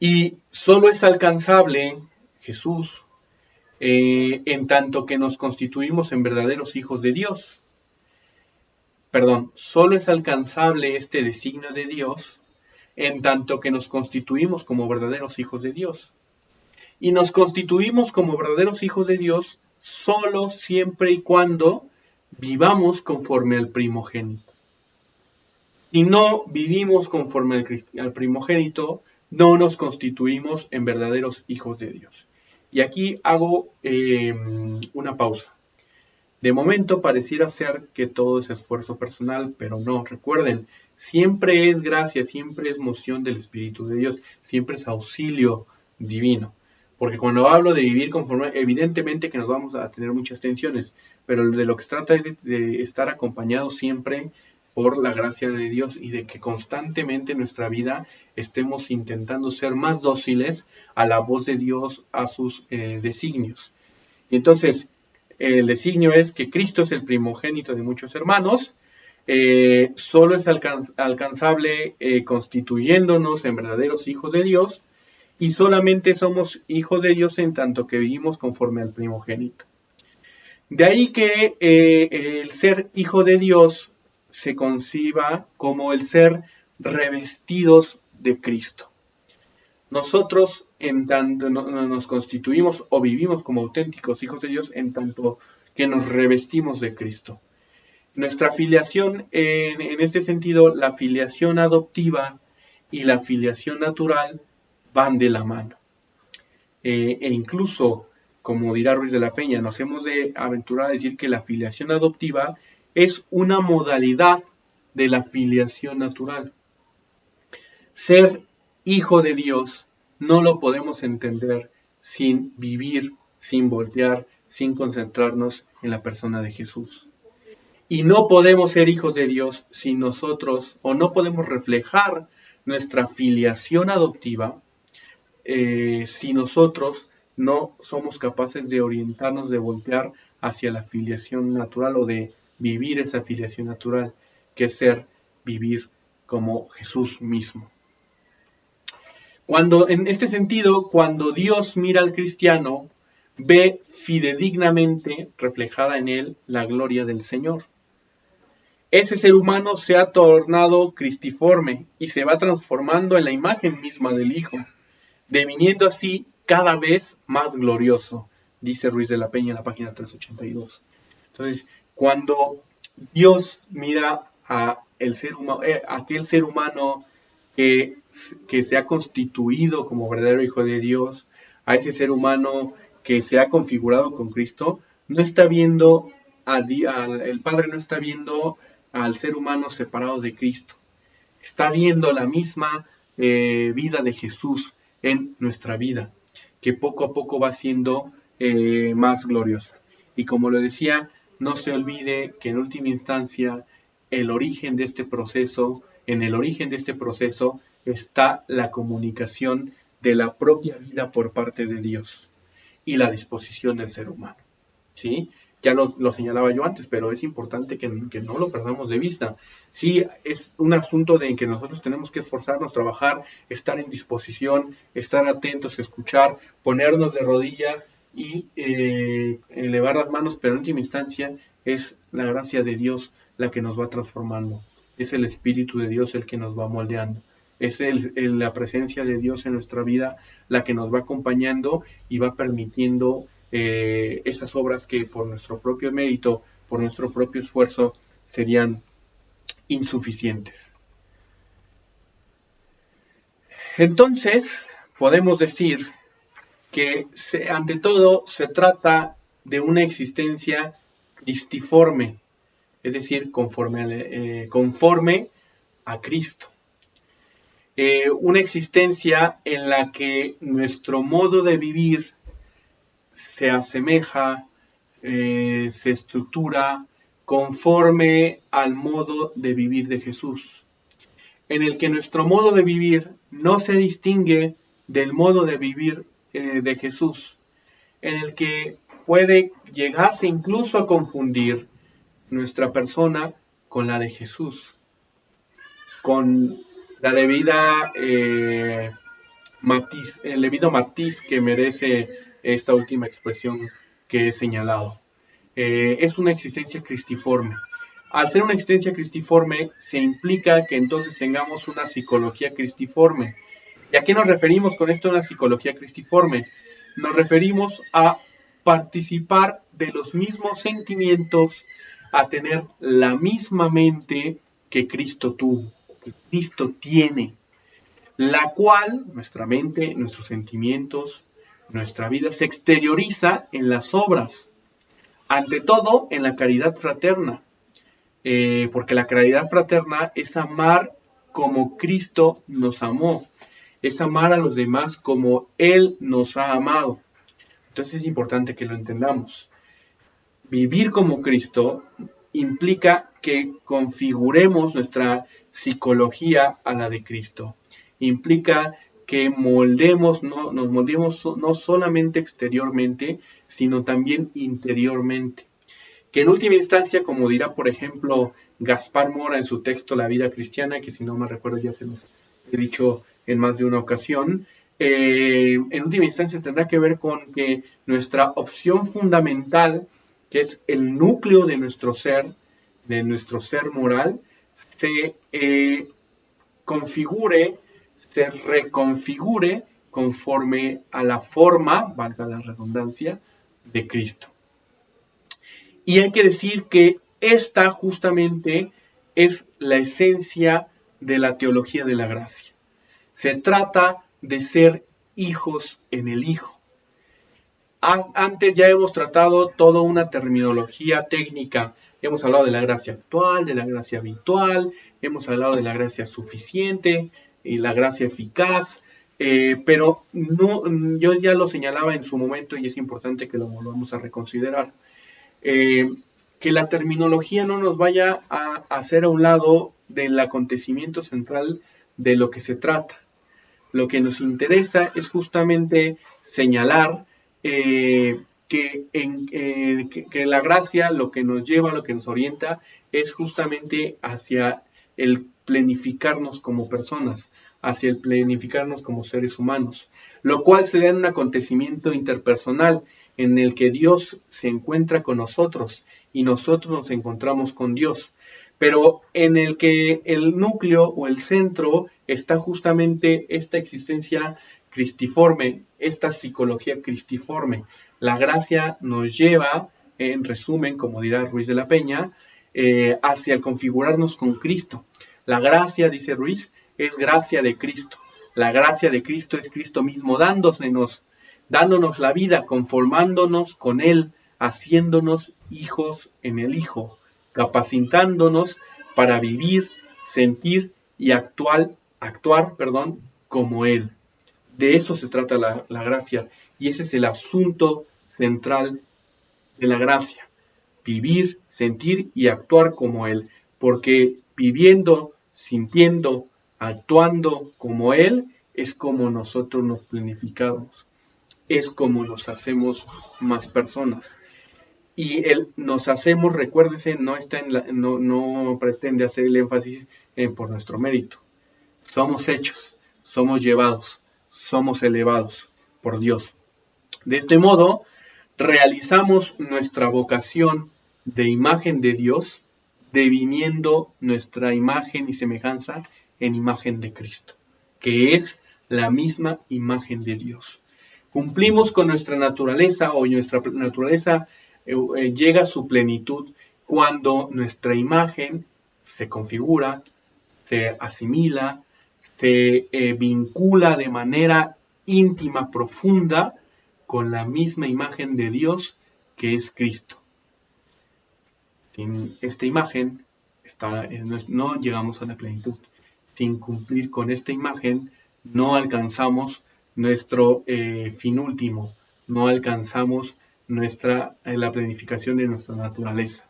Y solo es alcanzable Jesús en tanto que nos constituimos en verdaderos hijos de Dios. Solo es alcanzable este designio de Dios en tanto que nos constituimos como verdaderos hijos de Dios. Y nos constituimos como verdaderos hijos de Dios solo siempre y cuando vivamos conforme al primogénito. Si no vivimos conforme al primogénito, no nos constituimos en verdaderos hijos de Dios. Y aquí hago una pausa. De momento pareciera ser que todo es esfuerzo personal, pero no, recuerden, siempre es gracia, siempre es moción del Espíritu de Dios, siempre es auxilio divino. Porque cuando hablo de vivir conforme, evidentemente que nos vamos a tener muchas tensiones, pero de lo que se trata es de estar acompañados siempre por la gracia de Dios y de que constantemente en nuestra vida estemos intentando ser más dóciles a la voz de Dios, a sus designios. Y entonces, el designio es que Cristo es el primogénito de muchos hermanos, solo es alcanzable constituyéndonos en verdaderos hijos de Dios, y solamente somos hijos de Dios en tanto que vivimos conforme al primogénito. De ahí que el ser hijo de Dios se conciba como el ser revestidos de Cristo. Nosotros en tanto nos constituimos o vivimos como auténticos hijos de Dios en tanto que nos revestimos de Cristo. Nuestra filiación, en este sentido, la filiación adoptiva y la filiación natural van de la mano. E incluso, como dirá Ruiz de la Peña, nos hemos de aventurar a decir que la filiación adoptiva es una modalidad de la filiación natural. Ser hijo de Dios no lo podemos entender sin vivir, sin voltear, sin concentrarnos en la persona de Jesús. Y no podemos ser hijos de Dios si nosotros, o no podemos reflejar nuestra filiación adoptiva si nosotros no somos capaces de orientarnos, de voltear hacia la filiación natural o de vivir esa filiación natural, que es vivir como Jesús mismo. En este sentido, cuando Dios mira al cristiano, ve fidedignamente reflejada en él la gloria del Señor. Ese ser humano se ha tornado cristiforme y se va transformando en la imagen misma del Hijo, deviniendo así cada vez más glorioso, dice Ruiz de la Peña en la página 382. Entonces, cuando Dios mira a aquel ser humano que se ha constituido como verdadero hijo de Dios, a ese ser humano que se ha configurado con Cristo, no está viendo el Padre no está viendo al ser humano separado de Cristo. Está viendo la misma vida de Jesús en nuestra vida, que poco a poco va siendo más gloriosa. Y como lo decía, no se olvide que en última instancia en el origen de este proceso está la comunicación de la propia vida por parte de Dios y la disposición del ser humano. ¿Sí? Ya lo señalaba yo antes, pero es importante que no lo perdamos de vista. Sí, es un asunto en que nosotros tenemos que esforzarnos, trabajar, estar en disposición, estar atentos, escuchar, ponernos de rodilla y elevar las manos, pero en última instancia es la gracia de Dios la que nos va transformando. Es el Espíritu de Dios el que nos va moldeando. Es la presencia de Dios en nuestra vida la que nos va acompañando y va permitiendo esas obras que por nuestro propio mérito, por nuestro propio esfuerzo, serían insuficientes. Entonces, podemos decir que ante todo se trata de una existencia cristiforme, es decir, conforme a Cristo. Una existencia en la que nuestro modo de vivir se asemeja, se estructura conforme al modo de vivir de Jesús, en el que nuestro modo de vivir no se distingue del modo de vivir de Jesús, en el que puede llegarse incluso a confundir nuestra persona con la de Jesús, con la debida matiz, el debido matiz que merece esta última expresión que he señalado. Es una existencia cristiforme. Al ser una existencia cristiforme, se implica que entonces tengamos una psicología cristiforme. ¿Y a qué nos referimos con esto de una psicología cristiforme? Nos referimos a participar de los mismos sentimientos, a tener la misma mente que Cristo tuvo, que Cristo tiene, la cual, nuestra mente, nuestros sentimientos, nuestra vida se exterioriza en las obras, ante todo en la caridad fraterna, porque la caridad fraterna es amar como Cristo nos amó, es amar a los demás como Él nos ha amado. Entonces es importante que lo entendamos. Vivir como Cristo implica que configuremos nuestra psicología a la de Cristo. Implica que nos moldemos no solamente exteriormente, sino también interiormente. Que en última instancia, como dirá por ejemplo Gaspar Mora en su texto La vida cristiana, que si no me recuerdo ya se los he dicho en más de una ocasión, en última instancia tendrá que ver con que nuestra opción fundamental, que es el núcleo de nuestro ser moral, se configure, se reconfigure conforme a la forma, valga la redundancia, de Cristo. Y hay que decir que esta justamente es la esencia de la teología de la gracia. Se trata de ser hijos en el Hijo. Antes ya hemos tratado toda una terminología técnica. Hemos hablado de la gracia actual, de la gracia habitual, hemos hablado de la gracia suficiente y la gracia eficaz, pero no, yo ya lo señalaba en su momento y es importante que lo volvamos a reconsiderar. Que la terminología no nos vaya a hacer a un lado del acontecimiento central de lo que se trata. Lo que nos interesa es justamente señalar que la gracia lo que nos lleva, lo que nos orienta, es justamente hacia el plenificarnos como personas, hacia el plenificarnos como seres humanos, lo cual se da en un acontecimiento interpersonal en el que Dios se encuentra con nosotros y nosotros nos encontramos con Dios, pero en el que el núcleo o el centro está justamente esta existencia cristiforme, esta psicología cristiforme. La gracia nos lleva, en resumen, como dirá Ruiz de la Peña, hacia el configurarnos con Cristo. La gracia, dice Ruiz, es gracia de Cristo. La gracia de Cristo es Cristo mismo dándonos la vida, conformándonos con Él, haciéndonos hijos en el Hijo, capacitándonos para vivir, sentir y actuar como Él. De eso se trata la gracia, y ese es el asunto central de la gracia: vivir, sentir y actuar como Él, porque viviendo, sintiendo, actuando como Él, es como nosotros nos planificamos, es como nos hacemos más personas. Y el nos hacemos, recuérdese, no pretende hacer el énfasis por nuestro mérito. Somos hechos, somos llevados, somos elevados por Dios. De este modo, realizamos nuestra vocación de imagen de Dios, deviniendo nuestra imagen y semejanza en imagen de Cristo, que es la misma imagen de Dios. Cumplimos con nuestra naturaleza, o nuestra naturaleza llega a su plenitud cuando nuestra imagen se configura, se asimila, se vincula de manera íntima, profunda, con la misma imagen de Dios que es Cristo. Sin esta imagen no llegamos a la plenitud. Sin cumplir con esta imagen no alcanzamos nuestro fin último, no alcanzamos la planificación de nuestra naturaleza.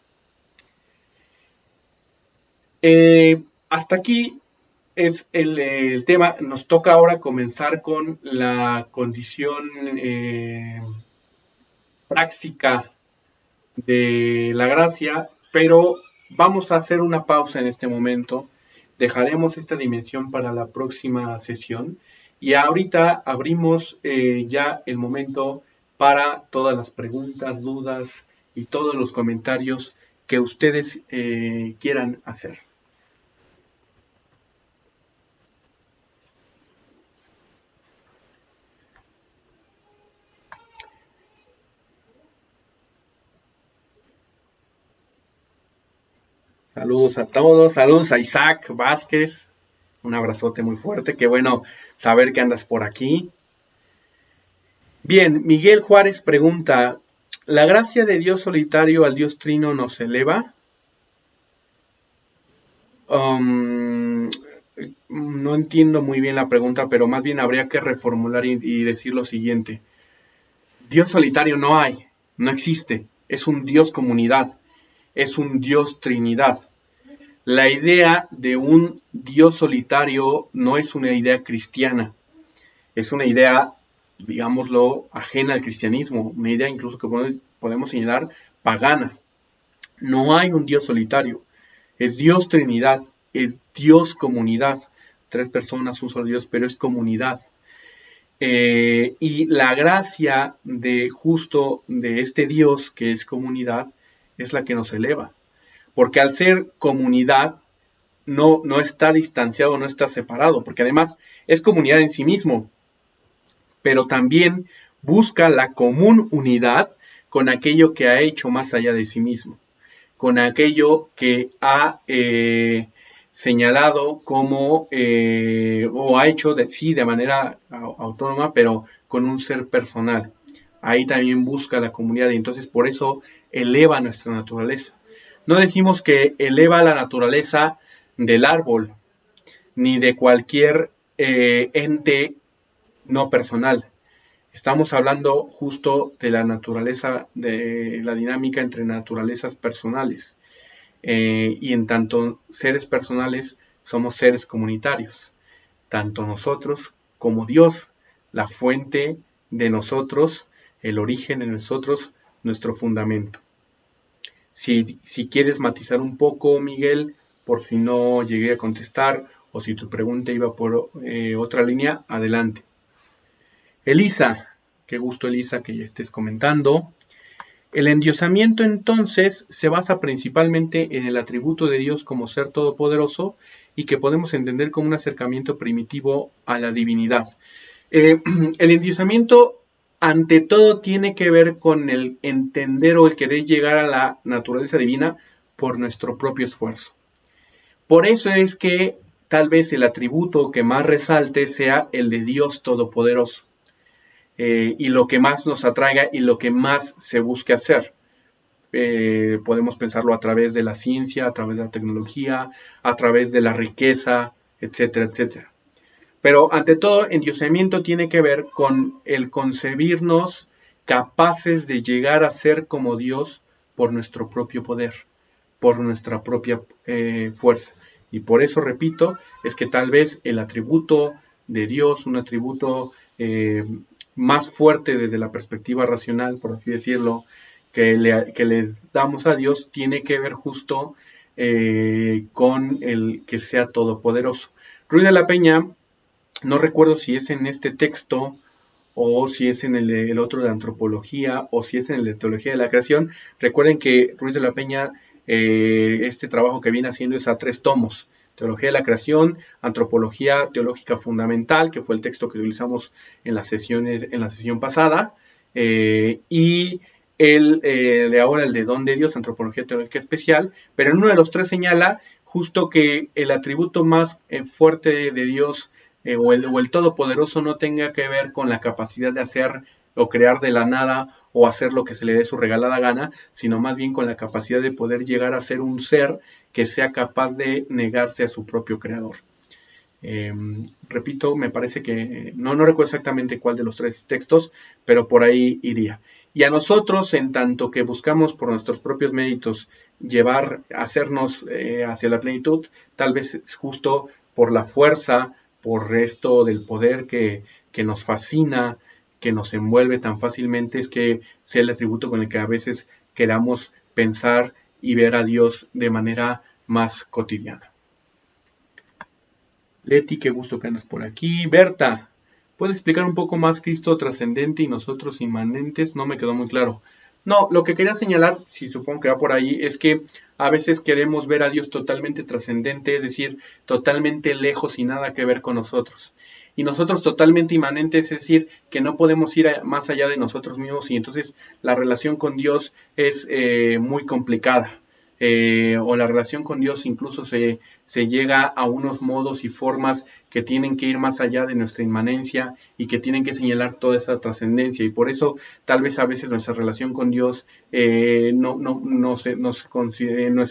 Hasta aquí es el tema. Nos toca ahora comenzar con la condición práctica de la gracia, pero vamos a hacer una pausa en este momento. Dejaremos esta dimensión para la próxima sesión y ahorita abrimos ya el momento para todas las preguntas, dudas y todos los comentarios que ustedes quieran hacer. Saludos a todos, saludos a Isaac Vázquez, un abrazote muy fuerte, qué bueno saber que andas por aquí. Bien, Miguel Juárez pregunta, ¿la gracia de Dios solitario al Dios trino nos eleva? No entiendo muy bien la pregunta, pero más bien habría que reformular y decir lo siguiente. Dios solitario no hay, no existe, es un Dios comunidad, es un Dios trinidad. La idea de un Dios solitario no es una idea cristiana, es una idea, digámoslo, ajena al cristianismo, una idea incluso que podemos señalar pagana. No hay un Dios solitario, es Dios Trinidad, es Dios comunidad. 3 personas, un solo Dios, pero es comunidad. Y la gracia de este Dios que es comunidad es la que nos eleva. Porque al ser comunidad no está distanciado, no está separado, porque además es comunidad en sí mismo, pero también busca la común unidad con aquello que ha hecho más allá de sí mismo, con aquello que ha señalado como, o ha hecho de manera autónoma, pero con un ser personal. Ahí también busca la comunidad y entonces por eso eleva nuestra naturaleza. No decimos que eleva la naturaleza del árbol, ni de cualquier ente no personal. Estamos hablando justo de la naturaleza, de la dinámica entre naturalezas personales. Y en tanto seres personales, somos seres comunitarios. Tanto nosotros como Dios, la fuente de nosotros, el origen en nosotros, nuestro fundamento. Si quieres matizar un poco, Miguel, por si no llegué a contestar o si tu pregunta iba por otra línea, adelante. Elisa, qué gusto Elisa que ya estés comentando. El endiosamiento entonces se basa principalmente en el atributo de Dios como ser todopoderoso y que podemos entender como un acercamiento primitivo a la divinidad. El endiosamiento ante todo tiene que ver con el entender o el querer llegar a la naturaleza divina por nuestro propio esfuerzo. Por eso es que tal vez el atributo que más resalte sea el de Dios todopoderoso. Y lo que más nos atraiga y lo que más se busque hacer. Podemos pensarlo a través de la ciencia, a través de la tecnología, a través de la riqueza, etcétera, etcétera. Pero ante todo, endiosamiento tiene que ver con el concebirnos capaces de llegar a ser como Dios por nuestro propio poder, por nuestra propia fuerza. Y por eso, repito, es que tal vez el atributo de Dios, un atributo más fuerte desde la perspectiva racional, por así decirlo, que le damos a Dios, tiene que ver justo con el que sea todopoderoso. Ruiz de la Peña, no recuerdo si es en este texto o si es en el otro de antropología, o si es en el de teología de la creación. Recuerden que Ruiz de la Peña, este trabajo que viene haciendo es a 3 tomos. Teología de la creación, antropología teológica fundamental, que fue el texto que utilizamos en la sesión pasada, y de ahora el de Don de Dios, antropología teológica especial, pero en uno de los 3 señala justo que el atributo más fuerte de Dios, o el Todopoderoso, no tenga que ver con la capacidad de hacer o crear de la nada o hacer lo que se le dé su regalada gana, sino más bien con la capacidad de poder llegar a ser un ser que sea capaz de negarse a su propio creador. Repito, me parece que no recuerdo exactamente cuál de los 3 textos, pero por ahí iría. Y a nosotros, en tanto que buscamos por nuestros propios méritos hacernos hacia la plenitud, tal vez es justo por la fuerza, por esto del poder que nos fascina, que nos envuelve tan fácilmente, es que sea el atributo con el que a veces queramos pensar y ver a Dios de manera más cotidiana. Leti, qué gusto que andas por aquí. Berta, ¿puedes explicar un poco más Cristo trascendente y nosotros inmanentes? No me quedó muy claro. No, lo que quería señalar, si supongo que va por ahí, es que a veces queremos ver a Dios totalmente trascendente, es decir, totalmente lejos y nada que ver con nosotros. Y nosotros totalmente inmanentes, es decir, que no podemos ir más allá de nosotros mismos, y entonces la relación con Dios es muy complicada. O la relación con Dios incluso se llega a unos modos y formas que tienen que ir más allá de nuestra inmanencia y que tienen que señalar toda esa trascendencia, y por eso tal vez a veces nuestra relación con Dios nuestra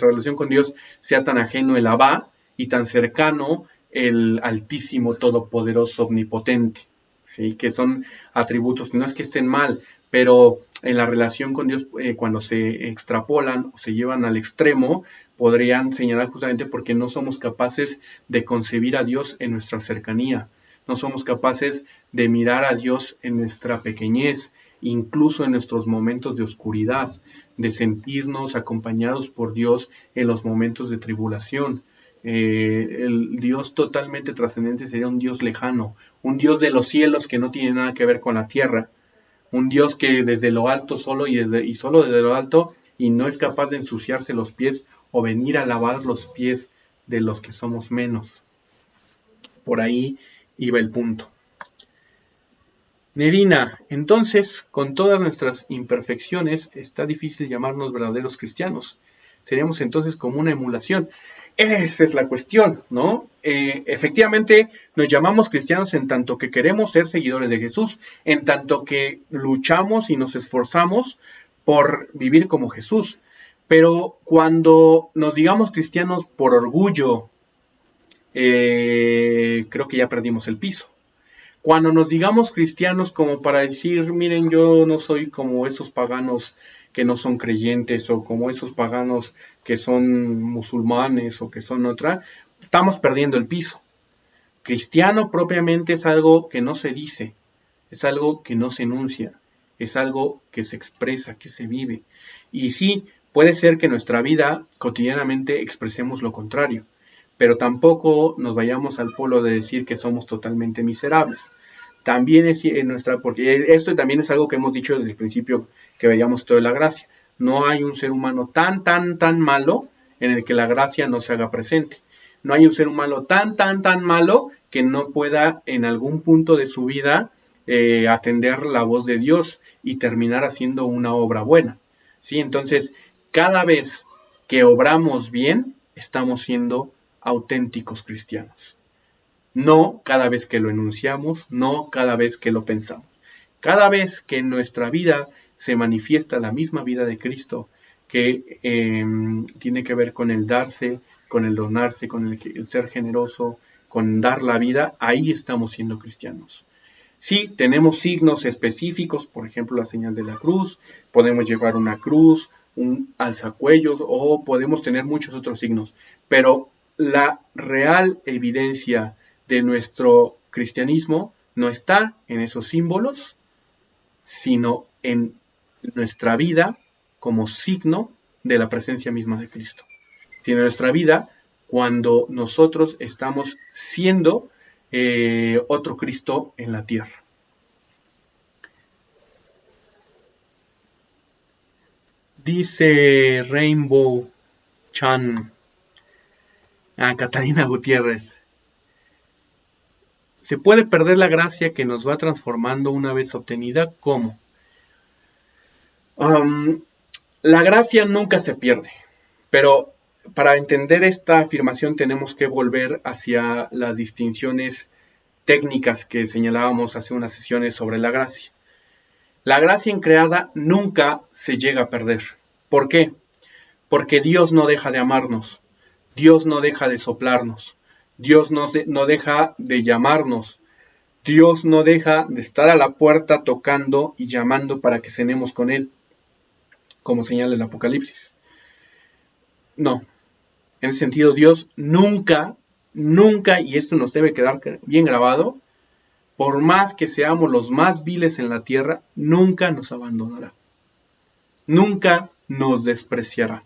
relación con Dios sea tan ajeno el Abba y tan cercano el Altísimo, Todopoderoso, Omnipotente, ¿sí? Que son atributos que no es que estén mal, pero en la relación con Dios, cuando se extrapolan o se llevan al extremo, podrían señalar justamente porque no somos capaces de concebir a Dios en nuestra cercanía, no somos capaces de mirar a Dios en nuestra pequeñez, incluso en nuestros momentos de oscuridad, de sentirnos acompañados por Dios en los momentos de tribulación. El Dios totalmente trascendente sería un Dios lejano, un Dios de los cielos que no tiene nada que ver con la tierra, un Dios que desde lo alto solo y solo desde lo alto, y no es capaz de ensuciarse los pies o venir a lavar los pies de los que somos menos. Por ahí iba el punto. Nerina, entonces, con todas nuestras imperfecciones, está difícil llamarnos verdaderos cristianos. Seríamos entonces como una emulación. Esa es la cuestión, ¿no? Efectivamente, nos llamamos cristianos en tanto que queremos ser seguidores de Jesús, en tanto que luchamos y nos esforzamos por vivir como Jesús. Pero cuando nos digamos cristianos por orgullo, creo que ya perdimos el piso. Cuando nos digamos cristianos como para decir, miren, yo no soy como esos paganos que no son creyentes, o como esos paganos que son musulmanes o que son otra, estamos perdiendo el piso. Cristiano propiamente es algo que no se dice, es algo que no se enuncia, es algo que se expresa, que se vive. Y sí, puede ser que en nuestra vida cotidianamente expresemos lo contrario, pero tampoco nos vayamos al polo de decir que somos totalmente miserables. También es en porque esto también es algo que hemos dicho desde el principio, que veíamos toda la gracia. No hay un ser humano tan malo en el que la gracia no se haga presente. No hay un ser humano tan malo que no pueda en algún punto de su vida atender la voz de Dios y terminar haciendo una obra buena, ¿sí? Entonces, cada vez que obramos bien, estamos siendo auténticos cristianos. No cada vez que lo enunciamos, no cada vez que lo pensamos. Cada vez que en nuestra vida se manifiesta la misma vida de Cristo, que tiene que ver con el darse, con el donarse, con el ser generoso, con dar la vida, ahí estamos siendo cristianos. Sí, tenemos signos específicos, por ejemplo, la señal de la cruz, podemos llevar una cruz, un alzacuellos, o podemos tener muchos otros signos, pero la real evidencia de nuestro cristianismo no está en esos símbolos, sino en nuestra vida como signo de la presencia misma de Cristo. Tiene nuestra vida cuando nosotros estamos siendo otro Cristo en la tierra. Dice Rainbow Chan, Catalina Gutiérrez. ¿Se puede perder la gracia que nos va transformando una vez obtenida? ¿Cómo? La gracia nunca se pierde, pero para entender esta afirmación tenemos que volver hacia las distinciones técnicas que señalábamos hace unas sesiones sobre la gracia. La gracia increada nunca se llega a perder. ¿Por qué? Porque Dios no deja de amarnos, Dios no deja de soplarnos, Dios no deja de llamarnos, Dios no deja de estar a la puerta tocando y llamando para que cenemos con Él, como señala el Apocalipsis. No, en ese sentido Dios nunca, y esto nos debe quedar bien grabado, por más que seamos los más viles en la tierra, nunca nos abandonará. Nunca nos despreciará.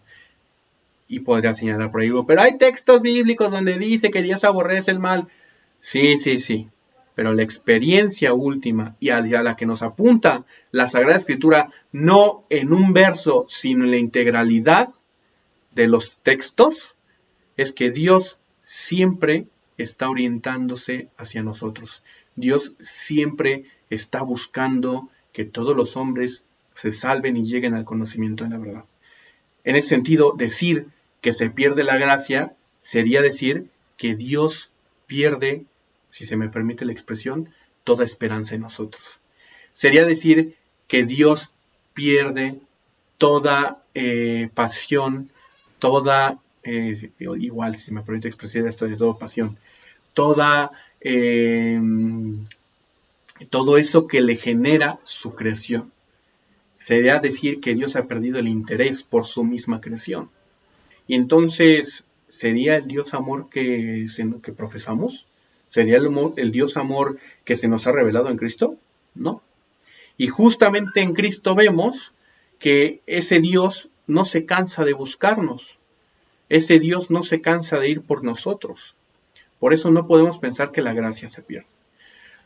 Y podría señalar por ahí, pero hay textos bíblicos donde dice que Dios aborrece el mal. Sí. Pero la experiencia última y a la que nos apunta la Sagrada Escritura, no en un verso, sino en la integralidad de los textos, es que Dios siempre está orientándose hacia nosotros. Dios siempre está buscando que todos los hombres se salven y lleguen al conocimiento de la verdad. En ese sentido, decir que se pierde la gracia sería decir que Dios pierde, si se me permite la expresión, toda esperanza en nosotros. Sería decir que Dios pierde toda pasión, toda, igual si me permite expresar esto de toda pasión, todo eso que le genera su creación. Sería decir que Dios ha perdido el interés por su misma creación. Y entonces, ¿sería el Dios amor que profesamos? ¿Sería el Dios amor que se nos ha revelado en Cristo? No. Y justamente en Cristo vemos que ese Dios no se cansa de buscarnos. Ese Dios no se cansa de ir por nosotros. Por eso no podemos pensar que la gracia se pierde.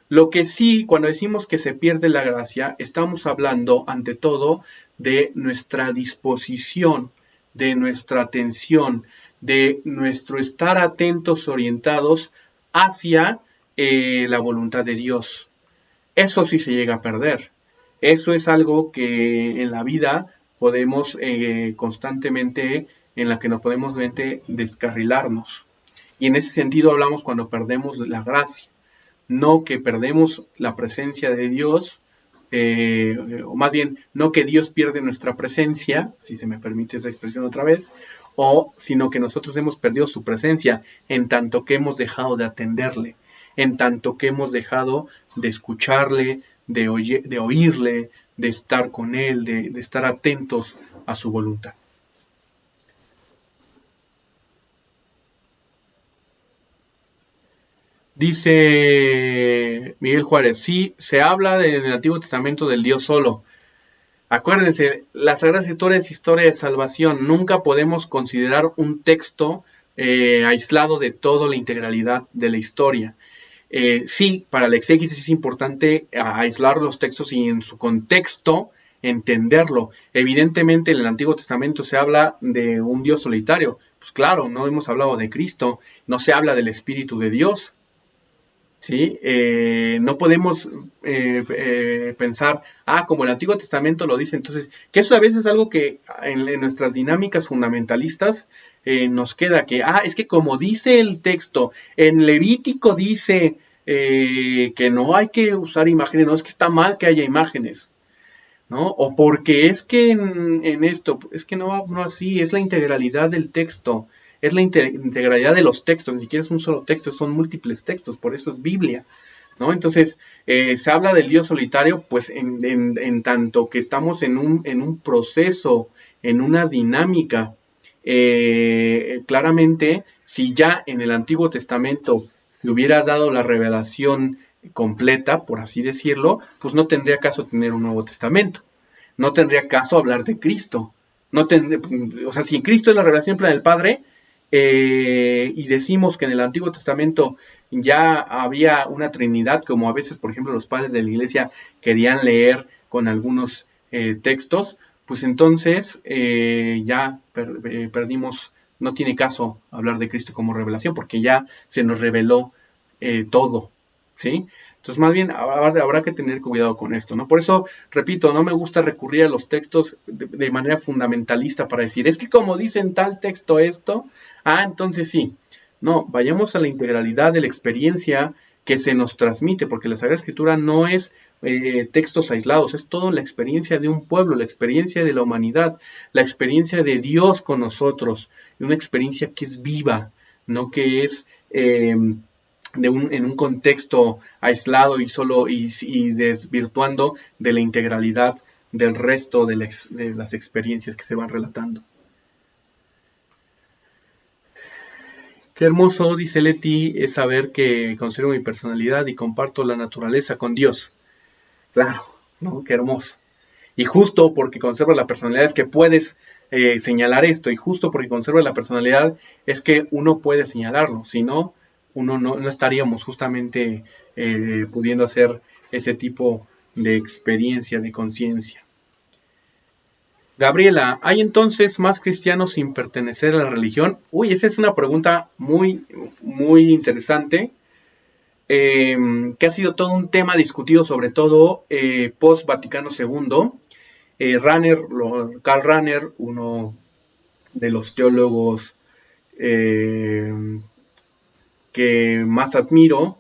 Lo que sí, cuando decimos que se pierde la gracia, estamos hablando ante todo de nuestra disposición, de nuestra atención, de nuestro estar atentos, orientados hacia la voluntad de Dios. Eso sí se llega a perder. Eso es algo que en la vida podemos constantemente, en la que nos podemos descarrilarnos. Y en ese sentido hablamos cuando perdemos la gracia. No que perdemos la presencia de Dios, o más bien, no que Dios pierde nuestra presencia, si se me permite esa expresión otra vez, sino que nosotros hemos perdido su presencia en tanto que hemos dejado de atenderle, en tanto que hemos dejado de escucharle, de oírle, de estar con él, de estar atentos a su voluntad. Dice Miguel Juárez, sí, se habla en el Antiguo Testamento del Dios solo. Acuérdense, la Sagrada Escritura es historia de salvación. Nunca podemos considerar un texto aislado de toda la integralidad de la historia. Sí, para la exégesis es importante aislar los textos y en su contexto entenderlo. Evidentemente en el Antiguo Testamento se habla de un Dios solitario. Pues claro, no hemos hablado de Cristo, no se habla del Espíritu de Dios. ¿Sí? No podemos pensar, como el Antiguo Testamento lo dice, entonces, que eso a veces es algo que en nuestras dinámicas fundamentalistas nos queda, que, es que como dice el texto, en Levítico dice que no hay que usar imágenes, no, es que está mal que haya imágenes, ¿no? O porque es que en esto, es que no así, es la integralidad del texto. Es la integralidad de los textos, ni siquiera es un solo texto, son múltiples textos, por eso es Biblia, ¿no? Entonces, se habla del Dios solitario, pues en tanto que estamos en un proceso, en una dinámica. Claramente, si ya en el Antiguo Testamento se hubiera dado la revelación completa, por así decirlo, pues no tendría caso tener un Nuevo Testamento, no tendría caso hablar de Cristo. O sea, si Cristo es la revelación plena del Padre, y decimos que en el Antiguo Testamento ya había una Trinidad, como a veces, por ejemplo, los padres de la Iglesia querían leer con algunos textos, pues entonces perdimos, no tiene caso hablar de Cristo como revelación, porque ya se nos reveló todo, ¿sí? Entonces, más bien, habrá que tener cuidado con esto, ¿no? Por eso, repito, no me gusta recurrir a los textos de manera fundamentalista para decir, es que como dicen tal texto esto, entonces sí. No, vayamos a la integralidad de la experiencia que se nos transmite, porque la Sagrada Escritura no es textos aislados, es toda la experiencia de un pueblo, la experiencia de la humanidad, la experiencia de Dios con nosotros, una experiencia que es viva, no que es en un contexto aislado y desvirtuando de la integralidad del resto de las experiencias que se van relatando. Qué hermoso, dice Leti, es saber que conservo mi personalidad y comparto la naturaleza con Dios. Claro, ¿no? Qué hermoso. Y justo porque conservas la personalidad es que puedes señalar esto, y justo porque conservas la personalidad es que uno puede señalarlo, si no, uno no estaríamos justamente pudiendo hacer ese tipo de experiencia, de conciencia. Gabriela, ¿hay entonces más cristianos sin pertenecer a la religión? Uy, esa es una pregunta muy, muy interesante, que ha sido todo un tema discutido, sobre todo post Vaticano II. Karl Rahner, uno de los teólogos que más admiro,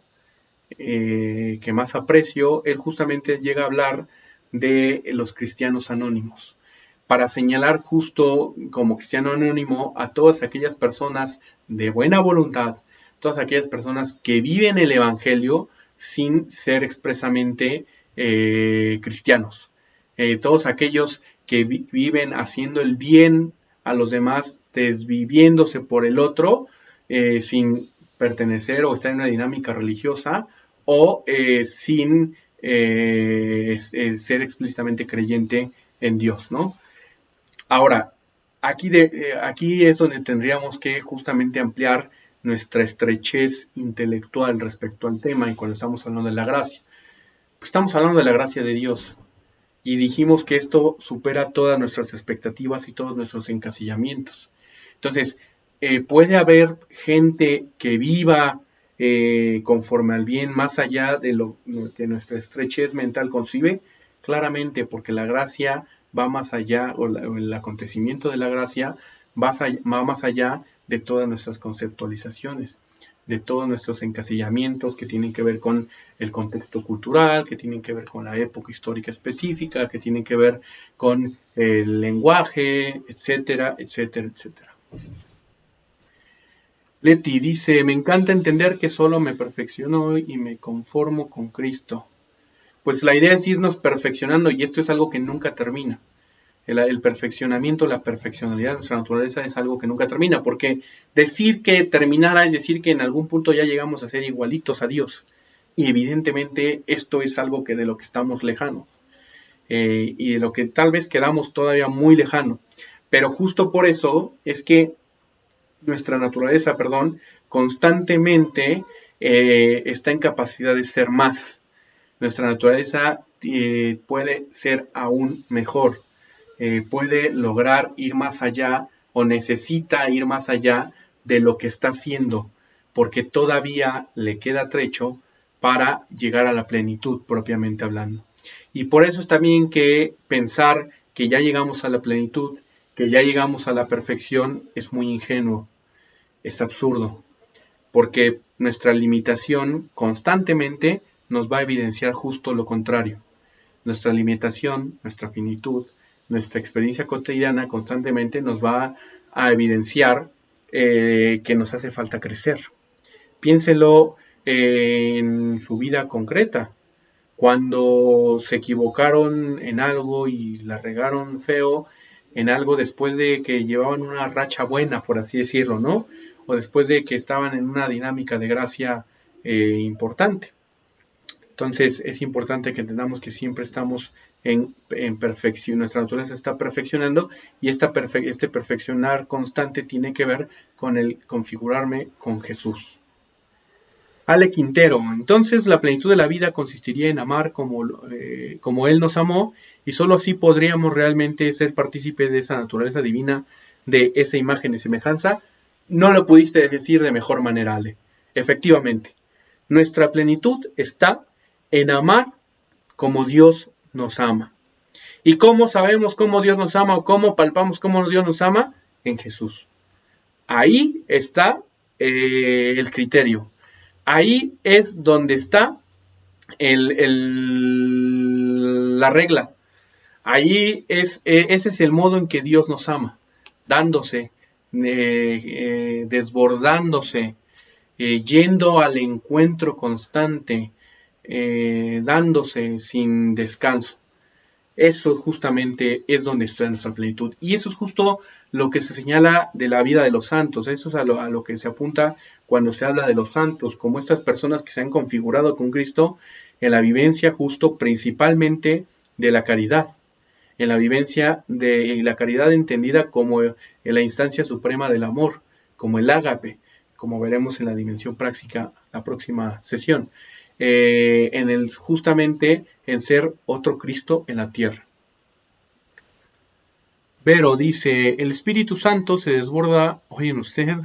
que más aprecio, él justamente llega a hablar de los cristianos anónimos, para señalar justo como cristiano anónimo a todas aquellas personas de buena voluntad, todas aquellas personas que viven el Evangelio sin ser expresamente cristianos. Todos aquellos que viven haciendo el bien a los demás, desviviéndose por el otro, sin pertenecer o estar en una dinámica religiosa, o sin ser explícitamente creyente en Dios, ¿no? Ahora, aquí es donde tendríamos que justamente ampliar nuestra estrechez intelectual respecto al tema, y cuando estamos hablando de la gracia. Pues estamos hablando de la gracia de Dios, y dijimos que esto supera todas nuestras expectativas y todos nuestros encasillamientos. Entonces, puede haber gente que viva conforme al bien más allá de lo que nuestra estrechez mental concibe, claramente, porque la gracia va más allá, o el acontecimiento de la gracia va más allá de todas nuestras conceptualizaciones, de todos nuestros encasillamientos que tienen que ver con el contexto cultural, que tienen que ver con la época histórica específica, que tienen que ver con el lenguaje, etcétera, etcétera, etcétera. Leti dice, me encanta entender que solo me perfecciono y me conformo con Cristo. Pues la idea es irnos perfeccionando, y esto es algo que nunca termina. El perfeccionamiento, la perfeccionalidad de nuestra naturaleza es algo que nunca termina, porque decir que terminara es decir que en algún punto ya llegamos a ser igualitos a Dios, y evidentemente esto es algo de lo que estamos lejanos, y de lo que tal vez quedamos todavía muy lejano, pero justo por eso es que nuestra naturaleza, constantemente está en capacidad de ser más. Nuestra naturaleza puede ser aún mejor, puede lograr ir más allá, o necesita ir más allá de lo que está haciendo, porque todavía le queda trecho para llegar a la plenitud propiamente hablando. Y por eso es también que pensar que ya llegamos a la plenitud, que ya llegamos a la perfección, es muy ingenuo, es absurdo, porque nuestra limitación constantemente nos va a evidenciar justo lo contrario. Nuestra limitación, nuestra finitud, nuestra experiencia cotidiana constantemente nos va a evidenciar que nos hace falta crecer. Piénselo en su vida concreta. Cuando se equivocaron en algo y la regaron feo en algo después de que llevaban una racha buena, por así decirlo, ¿no? O después de que estaban en una dinámica de gracia importante. Entonces es importante que entendamos que siempre estamos en perfección, nuestra naturaleza está perfeccionando, y este perfeccionar constante tiene que ver con el configurarme con Jesús. Ale Quintero, entonces la plenitud de la vida consistiría en amar como Él nos amó, y solo así podríamos realmente ser partícipes de esa naturaleza divina, de esa imagen y semejanza. No lo pudiste decir de mejor manera, Ale. Efectivamente, nuestra plenitud está en amar como Dios nos ama. ¿Y cómo sabemos cómo Dios nos ama o cómo palpamos cómo Dios nos ama? En Jesús. Ahí está el criterio. Ahí es donde está la regla. Ahí ese es el modo en que Dios nos ama, dándose, desbordándose, yendo al encuentro constante, dándose sin descanso. Eso justamente es donde está nuestra plenitud. Y eso es justo lo que se señala de la vida de los santos. Eso es a lo que se apunta cuando se habla de los santos, como estas personas que se han configurado con Cristo en la vivencia justo principalmente de la caridad. En la vivencia de la caridad entendida como en la instancia suprema del amor, como el ágape, como veremos en la dimensión práctica la próxima sesión. Justamente en ser otro Cristo en la tierra. Vero dice, el Espíritu Santo se desborda hoy en usted,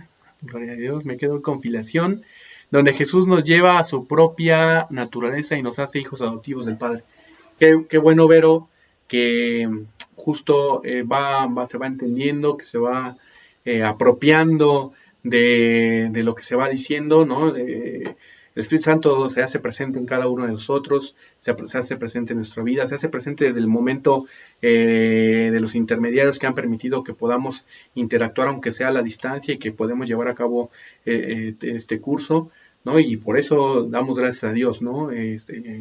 gloria a Dios, me quedo con filiación, donde Jesús nos lleva a su propia naturaleza y nos hace hijos adoptivos del Padre. Qué bueno, Vero, que justo se va entendiendo, que se va apropiando de lo que se va diciendo, ¿no? El Espíritu Santo se hace presente en cada uno de nosotros, se hace presente en nuestra vida, se hace presente desde el momento de los intermediarios que han permitido que podamos interactuar, aunque sea a la distancia, y que podemos llevar a cabo este curso, ¿no? Y por eso damos gracias a Dios, ¿no?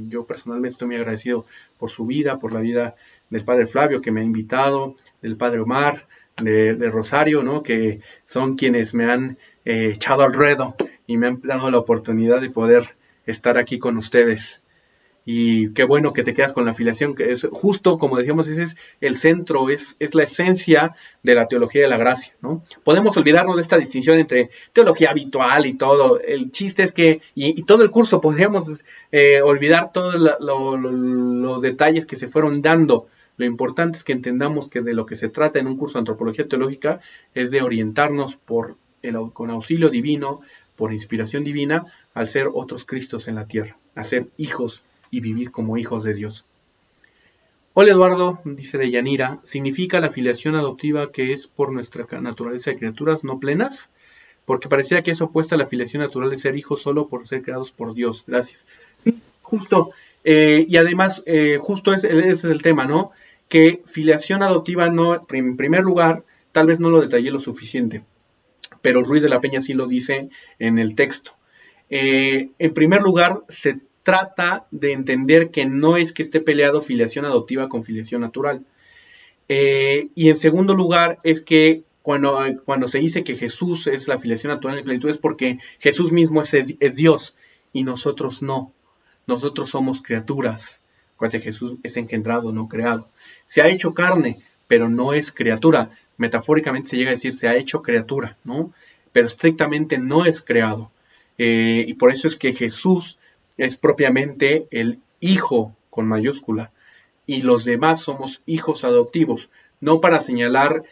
Yo personalmente estoy muy agradecido por su vida, por la vida del Padre Flavio, que me ha invitado, del Padre Omar, de Rosario, ¿no? Que son quienes me han echado al ruedo y me han dado la oportunidad de poder estar aquí con ustedes. Y qué bueno que te quedas con la afiliación, que es justo, como decíamos, ese es el centro, es la esencia de la teología de la gracia, ¿no? Podemos olvidarnos de esta distinción entre teología habitual y todo. El chiste es que, y todo el curso, podríamos olvidar todos los detalles que se fueron dando. Lo importante es que entendamos que de lo que se trata en un curso de antropología teológica es de orientarnos con auxilio divino, por inspiración divina, al ser otros Cristos en la tierra, a ser hijos y vivir como hijos de Dios. Hola Eduardo, dice Deyanira, ¿significa la filiación adoptiva que es por nuestra naturaleza de criaturas no plenas? Porque parecía que es opuesta a la filiación natural de ser hijos solo por ser creados por Dios. Gracias. Justo, y además, justo ese es el tema, ¿no? Que filiación adoptiva no, en primer lugar, tal vez no lo detallé lo suficiente, pero Ruiz de la Peña sí lo dice en el texto. En primer lugar, se trata de entender que no es que esté peleado filiación adoptiva con filiación natural. Y en segundo lugar, es que cuando se dice que Jesús es la filiación natural en plenitud, es porque Jesús mismo es Dios y nosotros no. Nosotros somos criaturas. Cuando Jesús es engendrado, no creado. Se ha hecho carne, pero no es criatura. Metafóricamente se llega a decir se ha hecho criatura, ¿no? Pero estrictamente no es creado. Y por eso es que Jesús es propiamente el Hijo con mayúscula. Y los demás somos hijos adoptivos. No para señalar,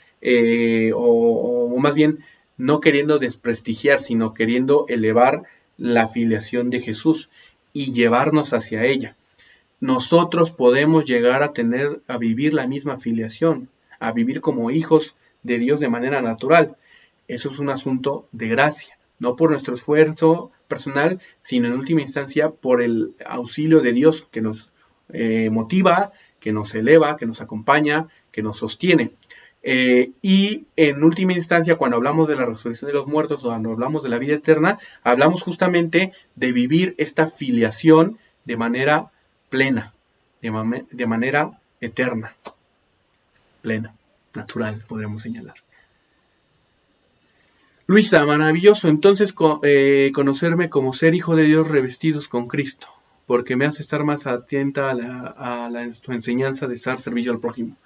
o más bien no queriendo desprestigiar, sino queriendo elevar la filiación de Jesús y llevarnos hacia ella. Nosotros podemos llegar a vivir la misma filiación, a vivir como hijos de Dios de manera natural. Eso es un asunto de gracia, no por nuestro esfuerzo personal, sino en última instancia por el auxilio de Dios que nos motiva, que nos eleva, que nos acompaña, que nos sostiene. Y en última instancia, cuando hablamos de la resurrección de los muertos o cuando hablamos de la vida eterna, hablamos justamente de vivir esta filiación de manera plena, de manera eterna, plena, natural, podríamos señalar. Luisa, maravilloso, entonces conocerme como ser hijo de Dios revestidos con Cristo, porque me hace estar más atenta a tu enseñanza de dar servicio al prójimo.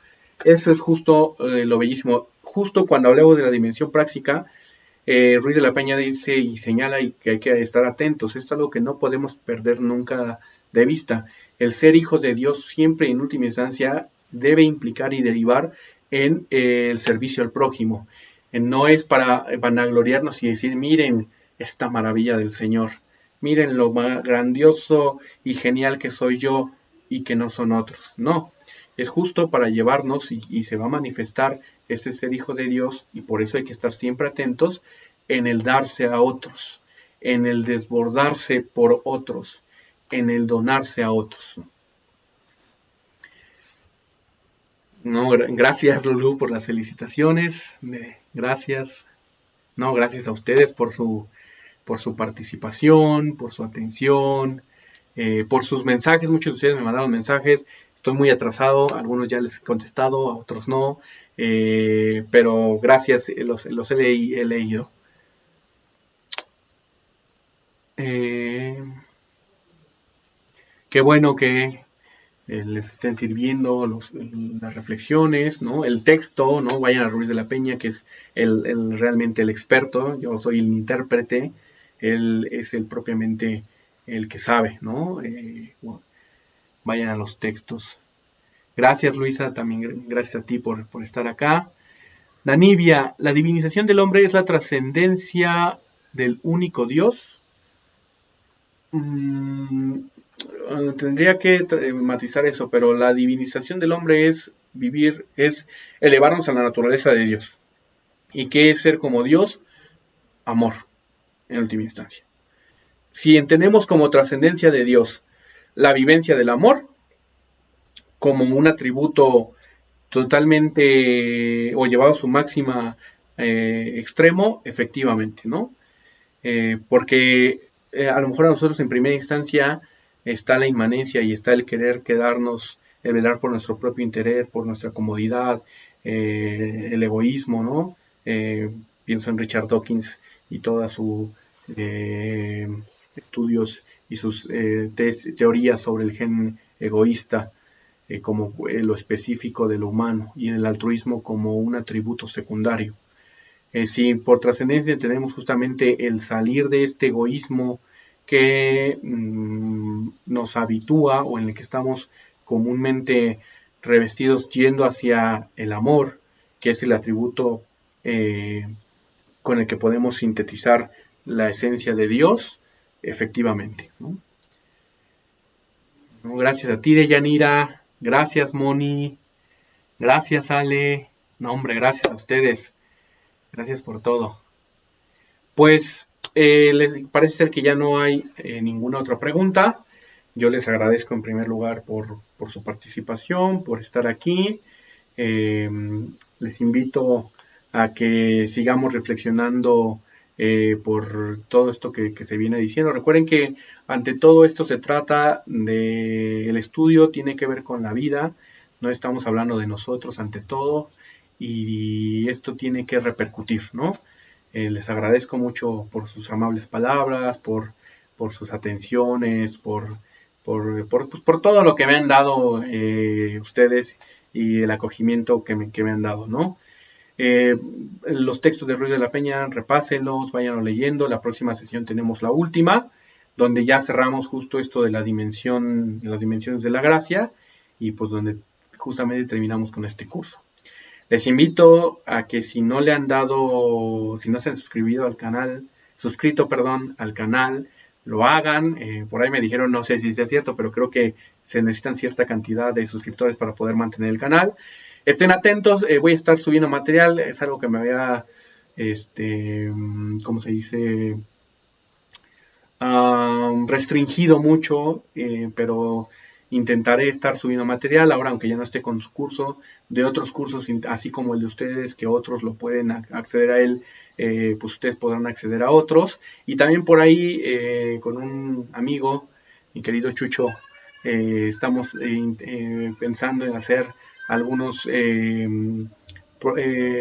Eso es justo lo bellísimo. Justo cuando hablamos de la dimensión práctica, Ruiz de la Peña dice y señala y que hay que estar atentos. Esto es algo que no podemos perder nunca de vista. El ser hijos de Dios siempre en última instancia debe implicar y derivar en el servicio al prójimo. No es para vanagloriarnos y decir, miren esta maravilla del Señor, miren lo grandioso y genial que soy yo y que no son otros. No, es justo para llevarnos y se va a manifestar ese ser hijo de Dios, y por eso hay que estar siempre atentos en el darse a otros, en el desbordarse por otros, en el donarse a otros. No, gracias Lulú por las felicitaciones, gracias. No, gracias a ustedes por su participación, por su atención, por sus mensajes. Muchos de ustedes me mandaron mensajes. Estoy muy atrasado, a algunos ya les he contestado, a otros no. Pero gracias, los he leído. Qué bueno que les estén sirviendo las reflexiones, ¿no? El texto, ¿no? Vayan a Ruiz de la Peña, que es realmente el experto. Yo soy el intérprete. Él es propiamente el que sabe, ¿no? Bueno, vayan a los textos. Gracias, Luisa, también gracias a ti por estar acá. Danibia, ¿la divinización del hombre es la trascendencia del único Dios? Tendría que matizar eso, pero la divinización del hombre es elevarnos a la naturaleza de Dios. ¿Y qué es ser como Dios? Amor, en última instancia. Si entendemos como trascendencia de Dios la vivencia del amor como un atributo totalmente o llevado a su máxima extremo, efectivamente, ¿no? Porque a lo mejor a nosotros en primera instancia está la inmanencia y está el querer quedarnos, el velar por nuestro propio interés, por nuestra comodidad, el egoísmo, ¿no? Pienso en Richard Dawkins y toda su estudios y sus teorías sobre el gen egoísta como lo específico de lo humano y el altruismo como un atributo secundario. Si por trascendencia tenemos justamente el salir de este egoísmo que nos habitúa o en el que estamos comúnmente revestidos yendo hacia el amor, que es el atributo con el que podemos sintetizar la esencia de Dios, efectivamente, ¿no? Gracias a ti, Deyanira. Gracias, Moni. Gracias, Ale. No, hombre, gracias a ustedes. Gracias por todo. Pues parece ser que ya no hay ninguna otra pregunta. Yo les agradezco en primer lugar por su participación, por estar aquí. Les invito a que sigamos reflexionando por todo esto que se viene diciendo. Recuerden que ante todo esto se trata de el estudio, tiene que ver con la vida, no estamos hablando de nosotros ante todo, y esto tiene que repercutir, ¿no? Les agradezco mucho por sus amables palabras, por sus atenciones, por todo lo que me han dado ustedes y el acogimiento que me han dado, ¿no? Los textos de Ruiz de la Peña, repásenlos, vayan leyendo. La próxima sesión tenemos la última, donde ya cerramos justo esto de las dimensiones de la gracia, y pues donde justamente terminamos con este curso. Les invito a que si no se han suscrito al canal, lo hagan. Por ahí me dijeron, no sé si sea cierto, pero creo que se necesitan cierta cantidad de suscriptores para poder mantener el canal. Estén atentos, voy a estar subiendo material, es algo que me había, ¿cómo se dice? Restringido mucho, pero intentaré estar subiendo material ahora, aunque ya no esté con su curso, de otros cursos, así como el de ustedes, que otros lo pueden acceder a él, pues ustedes podrán acceder a otros. Y también por ahí, con un amigo, mi querido Chucho, estamos pensando en hacer algunos,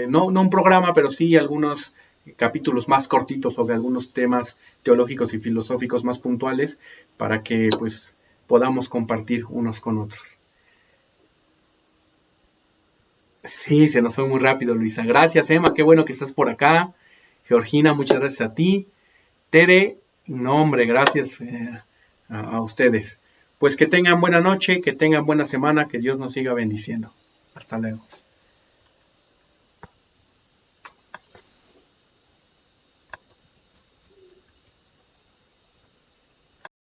no un programa, pero sí algunos capítulos más cortitos sobre algunos temas teológicos y filosóficos más puntuales, para que pues podamos compartir unos con otros. Sí, se nos fue muy rápido, Luisa. Gracias, Emma, qué bueno que estás por acá. Georgina, muchas gracias a ti. Tere, no hombre, gracias a ustedes. Pues que tengan buena noche, que tengan buena semana, que Dios nos siga bendiciendo. Hasta luego.